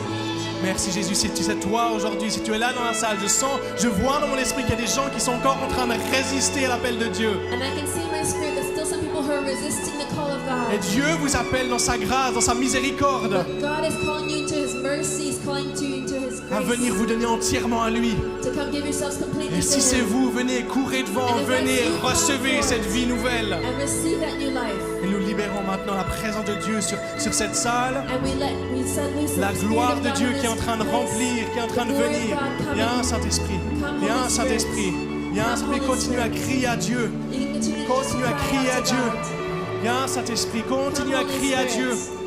Merci Jésus, si tu sais toi aujourd'hui, si tu es là dans la salle, je vois dans mon esprit qu'il y a des gens qui sont encore en train de résister à l'appel de Dieu. And I can see in my spirit there's still some people who are resisting the call of Et God. Dieu vous appelle dans sa grâce, dans sa miséricorde, But God is calling you into His mercy, He's calling you into His à venir grace. vous donner entièrement à lui. To come give yourselves completely Et to si c'est Him. vous, venez, courez devant, And if that's venez, you, come recevez forward. cette vie nouvelle. And receive that new life. Et nous libérons maintenant la présence de Dieu sur cette salle. And we set loose La the Spirit gloire of de God Dieu in qui est en this train de place. remplir, qui est en train de The glory of venir. God coming. Viens Saint-Esprit, Come, viens Holy Spirit. Saint-Esprit, viens Come, Saint-Esprit, Holy continue à Spirit. crier à Dieu. You can continue to Continue à just crier cry à out to Dieu. God. Viens Saint-Esprit, continue à Come, Holy crier à Dieu. Spirit.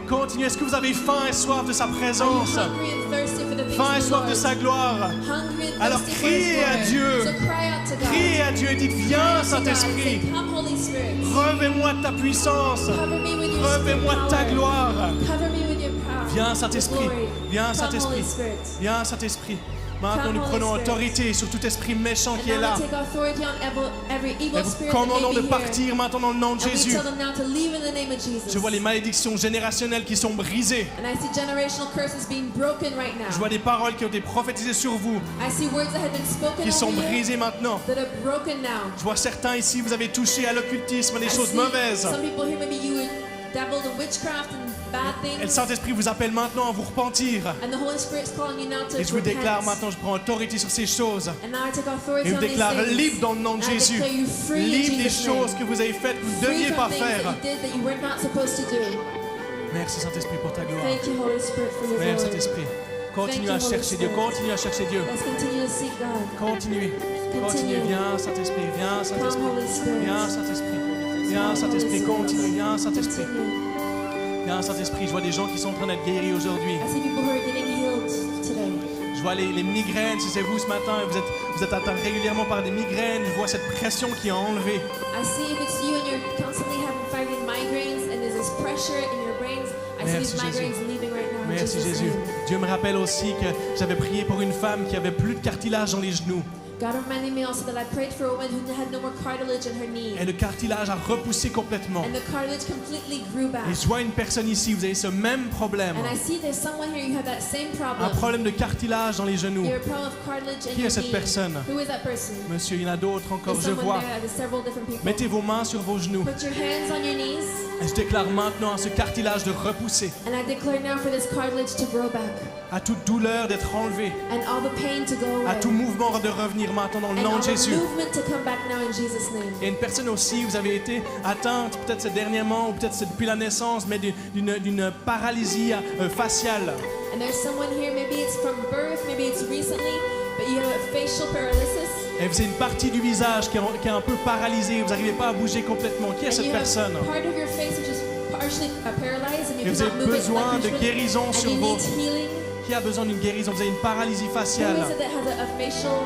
Continue. Est-ce que vous avez faim et soif de sa Are you présence? hungry and thirsty for the things Faim et of the soif de Lord? sa gloire. Hungry and Alors thirsty for His criez à glory. Dieu. So cry out to God. Criez à Dieu et dites, viens Cry out to God. Saint-Esprit, Say, come, Holy Spirit. revêt-moi de ta puissance, Cover me with your revêt-moi de ta power. gloire. Cover me with your power. Viens Saint-Esprit, Glory. viens Come, Saint-Esprit, Holy Spirit. viens Saint-Esprit. Maintenant Come, nous Holy prenons Spirit. autorité sur tout esprit méchant qui And est now là. we take authority on every Et evil vous spirit that commandons may de be here. partir maintenant dans le nom de And we Jésus. tell them now to leave in the name of Jesus. Je vois les malédictions générationnelles qui sont brisées. And I see generational curses being broken right now. Je vois des paroles qui ont été prophétisées sur vous, I see words that have been spoken qui sont over you brisées maintenant. that are broken now. Je vois certains ici, vous avez touché à l'occultisme, à des I choses see mauvaises. some people here, maybe you dabbled in witchcraft and bad Et le things. Saint-Esprit vous appelle maintenant à vous repentir. And the Holy Spirit's calling you now to Et je vous repent. déclare maintenant, je prends autorité sur ces choses. And now I take Et authority je on vous these déclare things. libre dans le nom de And I Jésus. declare you free in Libre des Jesus' name. choses que vous avez faites, que vous ne Free deviez from pas things faire. that you did that you were not supposed to do. Merci Saint-Esprit pour ta gloire. Thank you, Holy Spirit, for your Merci glory. Saint-Esprit. Continue Thank à you, Holy chercher Dieu, Spirit. continue à chercher Dieu. Let's continue to seek God. Continuez. Continuez. Viens Saint-Esprit, viens Come, Saint-Esprit. Holy Spirit. Viens Saint-Esprit. Viens Come, Saint-Esprit, Holy continue. Spirit. Viens Saint-Esprit. Continue. Viens Saint-Esprit. Je vois des gens qui sont en train d'être guéris aujourd'hui. I see people who are getting healed today. Je Je vois les migraines, si c'est vous ce matin, et vous êtes atteint régulièrement par des migraines, je vois cette pression qui est enlevée. I see if it's you and you're constantly fighting migraines and there's this pressure in your brains. I see Merci, these migraines Jésus. leaving right now in Merci Jesus' Jésus. name. Dieu me rappelle aussi que j'avais prié pour une femme qui avait plus de cartilage dans les genoux. God reminded me also that I prayed for a woman who had no more cartilage in her knee. Et le cartilage a repoussé complètement. And the cartilage completely grew back. Et je vois une personne ici, vous avez ce même problème. And I see there's someone here, you have that same Un problem. problème de cartilage dans les genoux. You have a problem of cartilage in Qui est your cette knee. personne? Who is that person? Monsieur, il y en a d'autres encore, There's je someone vois. there, there's several different people. Mettez vos mains sur vos genoux. Put your hands on your knees. Et je déclare maintenant à ce cartilage de repousser, And I declare now for this cartilage to grow back. à toute douleur d'être enlevée, And all the pain to go à away. tout mouvement de revenir maintenant dans le And nom all de the Jésus. movement to come back now in Jesus' name. Et une personne aussi, vous avez été atteinte, peut-être c'est dernièrement, ou peut-être c'est depuis la naissance, mais d'une paralysie faciale. And there's someone here, maybe it's from birth, maybe it's recently, but you have a facial paralysis. Et c'est une partie du visage qui est un peu paralysée, vous n'arrivez pas à bouger complètement. Qui est And cette you have personne? part of your face which is partially paralyzed and Et you vous avez cannot move it besoin like de usually. guérison And sur you vos... need healing. Qui a besoin d'une guérison? Vous avez une paralysie Who faciale. is it that has a facial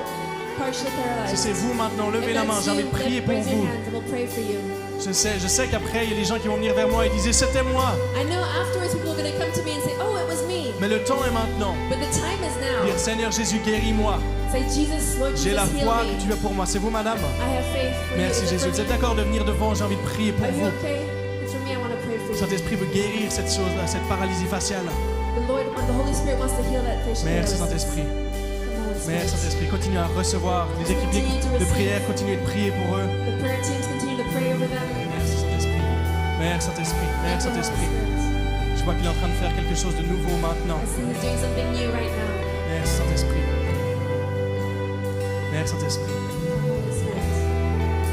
partially Si paralyzed? c'est vous maintenant, levez If la main, that's j'ai envie you, de prier pour raise your vous. hands and we'll pray for you. Je sais qu'après, il y a des gens qui vont venir vers moi et disaient c'était moi. I know afterwards people are going to come to me and say, oh, it was me. Mais le temps est maintenant. But the time is now. Dire Seigneur Jésus, guéris-moi. Say, Jesus, Lord J'ai Jesus, la heal foi me. que tu as pour moi. C'est vous, madame? I have faith for Merci you. Is it Jésus. for Vous êtes me? d'accord de venir devant? J'ai envie de prier pour Are you vous. okay? It's for me. I want to pray for Le you. Saint-Esprit veut guérir cette chose, cette paralysie faciale. The Holy Spirit wants to heal that facial Merci paralysis. Saint-Esprit. Come on, Holy Merci Spirit. Saint-Esprit. Continuez à recevoir. Les équipes de prière, continuez de prier pour eux. The prayer teams continue to pray over them. Merci Saint-Esprit. Merci Saint-Esprit. Merci Thank you, Holy Saint-Esprit. Spirit. Je vois qu'il est en train de faire quelque chose de nouveau maintenant. I see He's doing something new right now. Merci Saint-Esprit. Merci Saint-Esprit. Holy Spirit.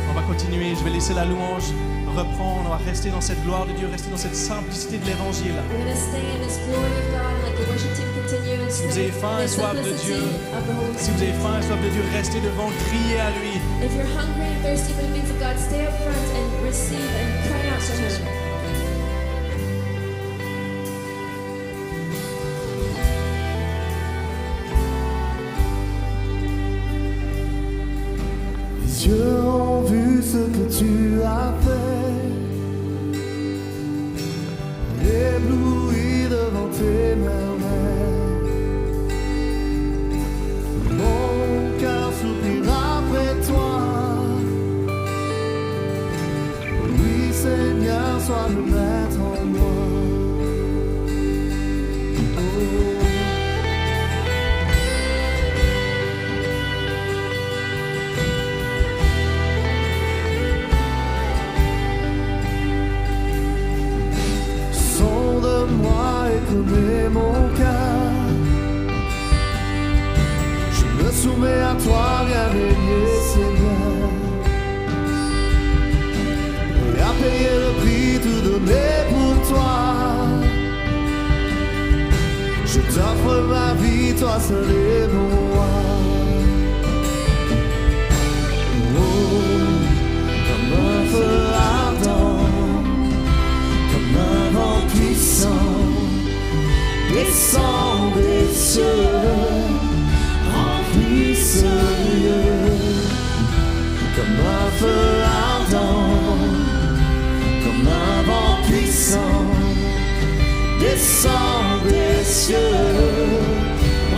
On va continuer. Je vais laisser la louange reprendre. On va rester dans cette gloire de Dieu, rester dans cette simplicité de l'Évangile. We're going to stay in this glory of God and let the worship team continue and Si vous stay avez faim in et the soif de simplicity Dieu, of the Holy si vous avez Spirit. faim et soif de Dieu, restez devant, criez à lui. If you're hungry and thirsty for the things of God, stay up front and receive and cry out to Him. Les yeux ont vu ce que tu as fait, ébloui devant tes merveilles. Mon cœur soupire après toi. Oui, Seigneur, sois le maître en moi. Sonde-moi et connais mon cœur. Je me soumets à toi, bien-aimé Seigneur. Et à payer le prix, tout donner pour toi. Je t'offre ma vie, toi seul est mon roi. Oh, comme un feu ardent, comme un vent puissant, descend des cieux, remplit ce lieu. Comme un feu ardent, comme un vent puissant, descend des cieux,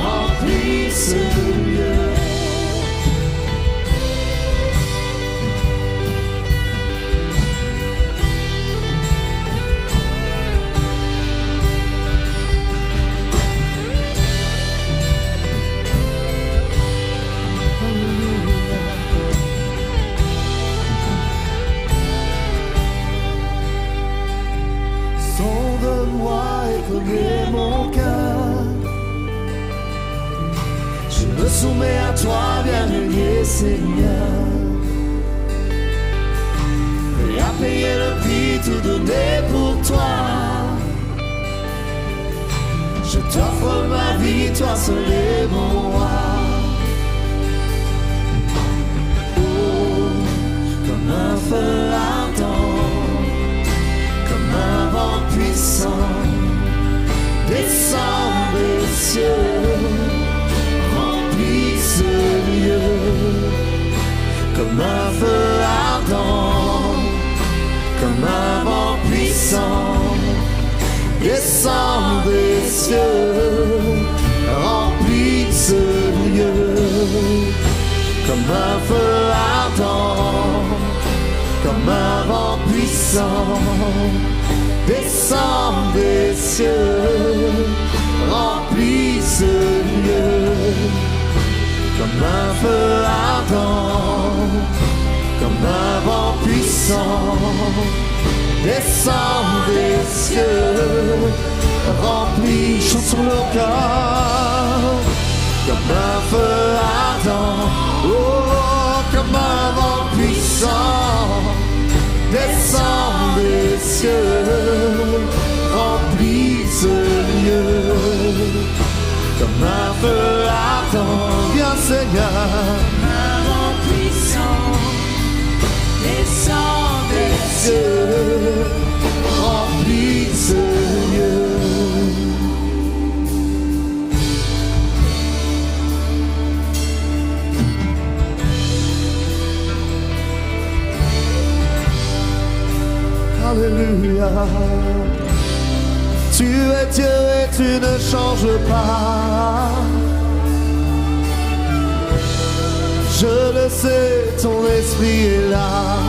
remplit ce lieu. Sonde-moi et connais mon cœur. Je me soumets à toi, bien-aimé Seigneur. Et à payer le prix, tout donner pour toi. Je t'offre ma vie, toi seul est mon roi. Oh, comme un feu ardent, comme un vent puissant, descend des cieux, descend des cieux, remplit ce lieu, comme un feu ardent, comme un vent puissant, descend des cieux, remplit ce lieu, comme un feu ardent, comme un vent puissant, descend des cieux, remplit, chantons le cœur, comme un feu ardent, oh, comme un vent puissant, descend des cieux, remplit ce lieu, comme un feu ardent, viens Seigneur, Un vent puissant descend des cieux, remplit ce lieu. Alléluia. Tu es Dieu et tu ne changes pas. Je le sais, ton esprit est là.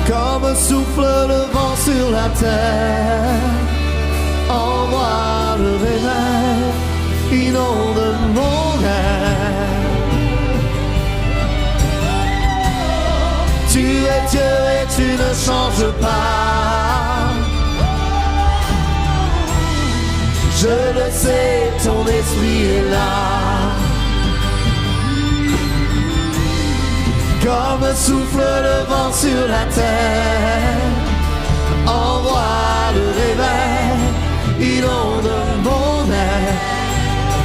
Comme souffle le vent sur la terre, envoie le réveil, inonde mon air. Tu es Dieu et tu ne changes pas. Je le sais, ton esprit est là. Comme souffle le vent sur la terre, envoie le réveil, inonde mon air.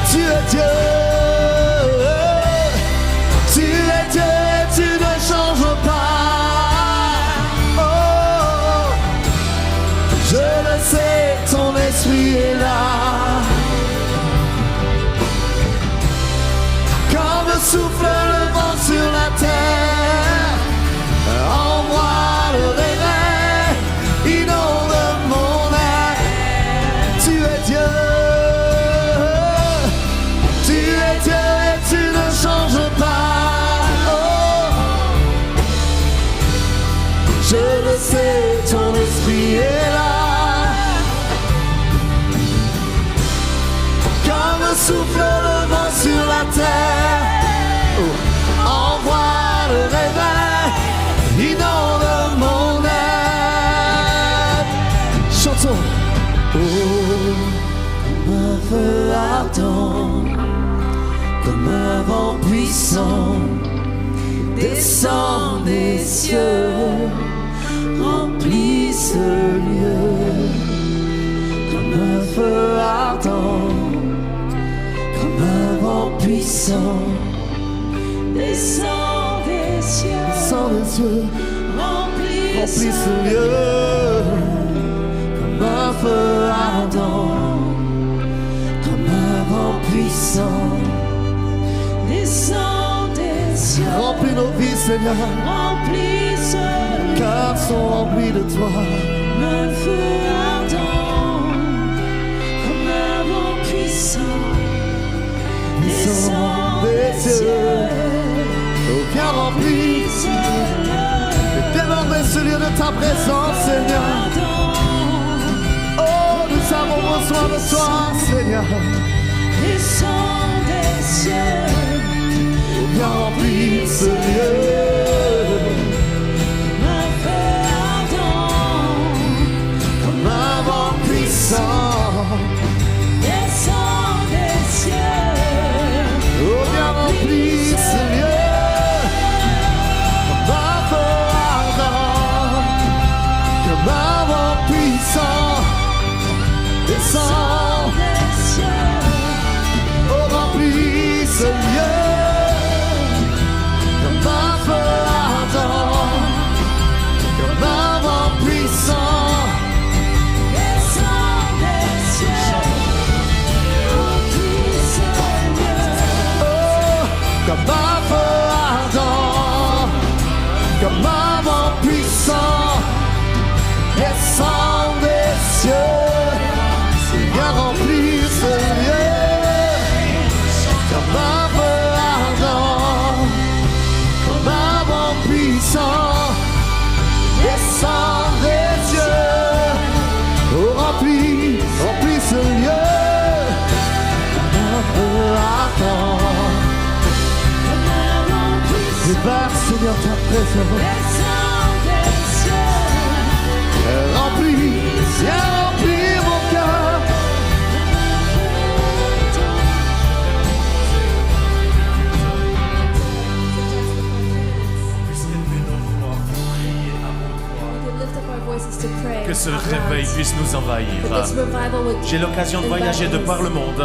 Tu es Dieu, tu es Dieu et tu ne changes pas. Oh, je le sais, ton esprit est là. Comme souffle le vent sur la terre, envoie le réveil, inonde mon air. Tu es Dieu, tu es Dieu et tu ne changes pas. Oh, je le sais, ton esprit est là. Comme souffle le vent sur la terre, envoie le réveil, inonde mon air. Chantons. Oh, comme un feu ardent, comme un vent puissant, descend des cieux, remplit ce lieu, comme un feu ardent, comme un vent puissant, descend des cieux, descend des cieux, remplit remplit ce lieu, comme un feu ardent, comme un vent puissant, descend des cieux, remplis nos vies Seigneur, remplit ce lieu, car sont remplis de toi. un feu ardent, comme un vent puissant, descend des cieux, Oh, viens remplir et déborder ce lieu de ta présence Seigneur. Oh, nous avons besoin de toi Seigneur. descend des cieux, Oh, viens remplir ce lieu. un feu ardent, Comme un vent puissant, descend des cieux, oh viens remplir ce lieu. Comme un feu ardent, comme un vent puissant, descend, des cieux, oh remplis ce lieu. Comme un feu ardent, comme un vent puissant, descend des remplir ce lieu. Comme un feu ardent, comme un vent puissant, descend des cieux. Oh, remplis ce lieu. Comme un feu ardent. Débarque, Seigneur, ta présence. Remplis, viens remplir mon cœur. Que ce réveil puisse nous envahir. J'ai l'occasion de voyager de par le monde.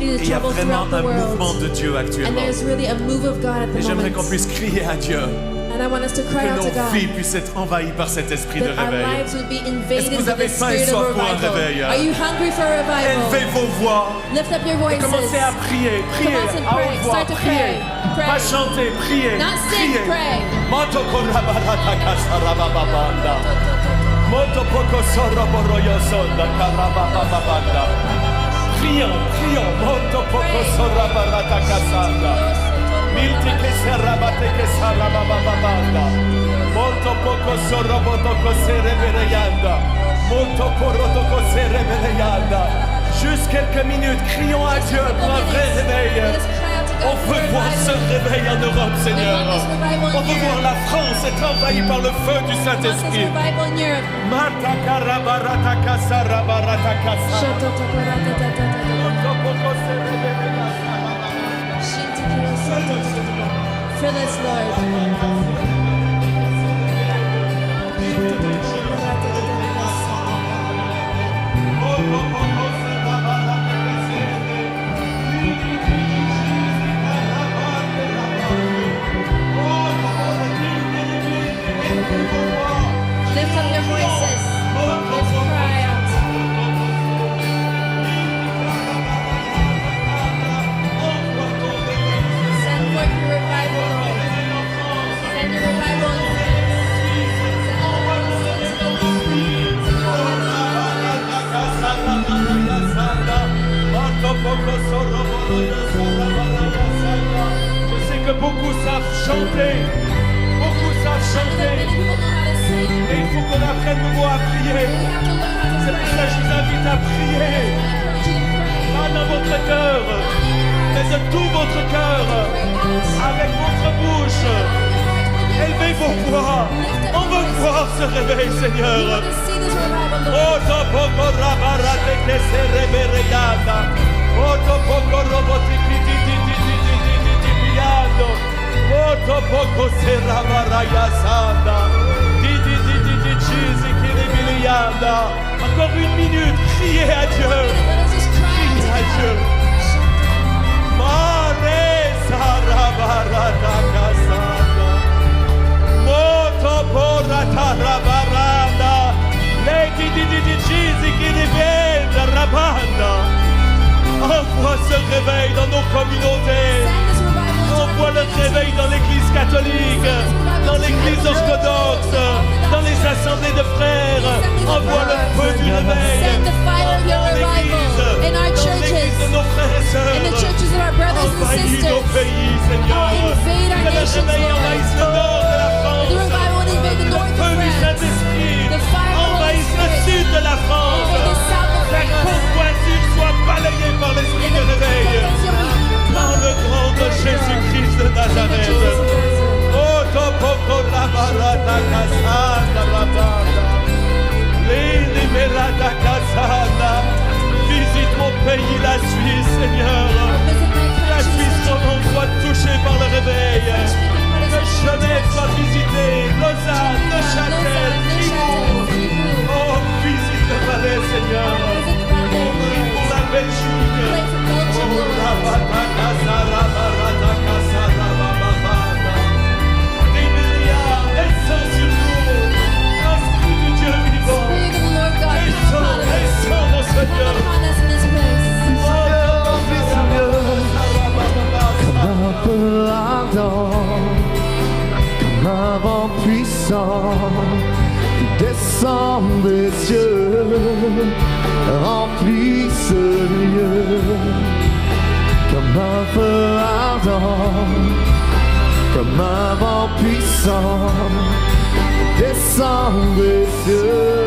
Et il y a vraiment un mouvement de Dieu actuellement. Et j'aimerais qu'on puisse crier à Dieu. And I want us to cry Que out to nos God. vies puissent être envahies par cet esprit de That our réveil. lives would be Est-ce que invaded vous with avez the faim et spirit soif of pour un revival. réveil? Are you hungry for a revival? Élevez vos voix. Lift up your voices. Commencez à prier, priez Commence and à pray. haute voix, Start to priez. pray. Pray. Pas chanter, priez, Not sing, priez. pray. Moto korabarata kasarabababanda. Moto poko soroboroyo sonda karabababanda. Prions, prions. Moto poko sorabarata kasanda. Milti kesarabate kesarabababanda. Moto poko soroboto koserebereyanda. Moto poroto koserebereyanda. Juste quelques minutes, crions à Dieu pour un vrai réveil. On veut voir ce réveil en Europe, Seigneur. On veut voir la France être envahie par le feu du Saint-Esprit. Marta karabarata kasarabarata kasa. Fill us, Lord. Lift up your voices. Let's cry out. Send forth your revival, Lord. Send your revival in Je sais que beaucoup savent chanter. Beaucoup savent chanter. Many people know how to sing. Et il faut qu'on apprenne nouveau à prier. We have to learn how to C'est pour ça que je pray. vous invite à prier. I encourage you to pray. Pas dans votre cœur, mais de tout votre cœur, avec votre bouche. Élevez vos voix. On veut voir ce réveil, We Seigneur. want to see this revival, Lord. Oto poko rabarate que se rebereyanda. Oto poko robotiki ti ti ti ti ti ti ti ti piando. Oto poko se rabaraya sanda. Ti ti ti ti ti chisi ki ribilianda. Encore une minute, criez à Dieu. Let us just cry out Criez à to Dieu. God. Mare sarabarata kasanda. Moto porata rabaranda. Lady di di di chisi ki ribenda rabanda. Envoie ce réveil dans nos communautés. Send this revival into Envoie our le réveil dans l'église catholique, dans l'église orthodoxe, dans les assemblées de frères. Envoie le feu du réveil. Send the fire of your Dans revival in our l'église, dans l'église de churches, nos frères et in the sœurs. churches of our brothers and Envahis nos sisters. pays, Seigneur. Oh, invade our Que le nations, réveil Lord. envahisse le nord de la The France. revival would invade the Le north of feu du France, Saint-Esprit the fire of the Holy envahisse le Spirit, sud de la France. over the south of La France. convoitise soit balayée par l'esprit de réveil. Par le grand de Jésus-Christ de Nazareth. Oh, topoko la barata kasanda rabanda. Lili berata kasanda. Visite mon pays, la Suisse, Seigneur. La Suisse comme soit touchée par le réveil. Que Genève soit visitée. Lausanne, Neuchâtel, Fribourg. Oh, visite le palais, Seigneur. On prie pour la Belgique. Oh, rabata kasara barata kasara bababanda. Des milliards descend sur nous. Esprit du Dieu vivant. Descends dans ce lieu. Comme un feu ardent, comme un vent puissant, descend des cieux, remplis j'entends comme un vent puissant descend des cieux.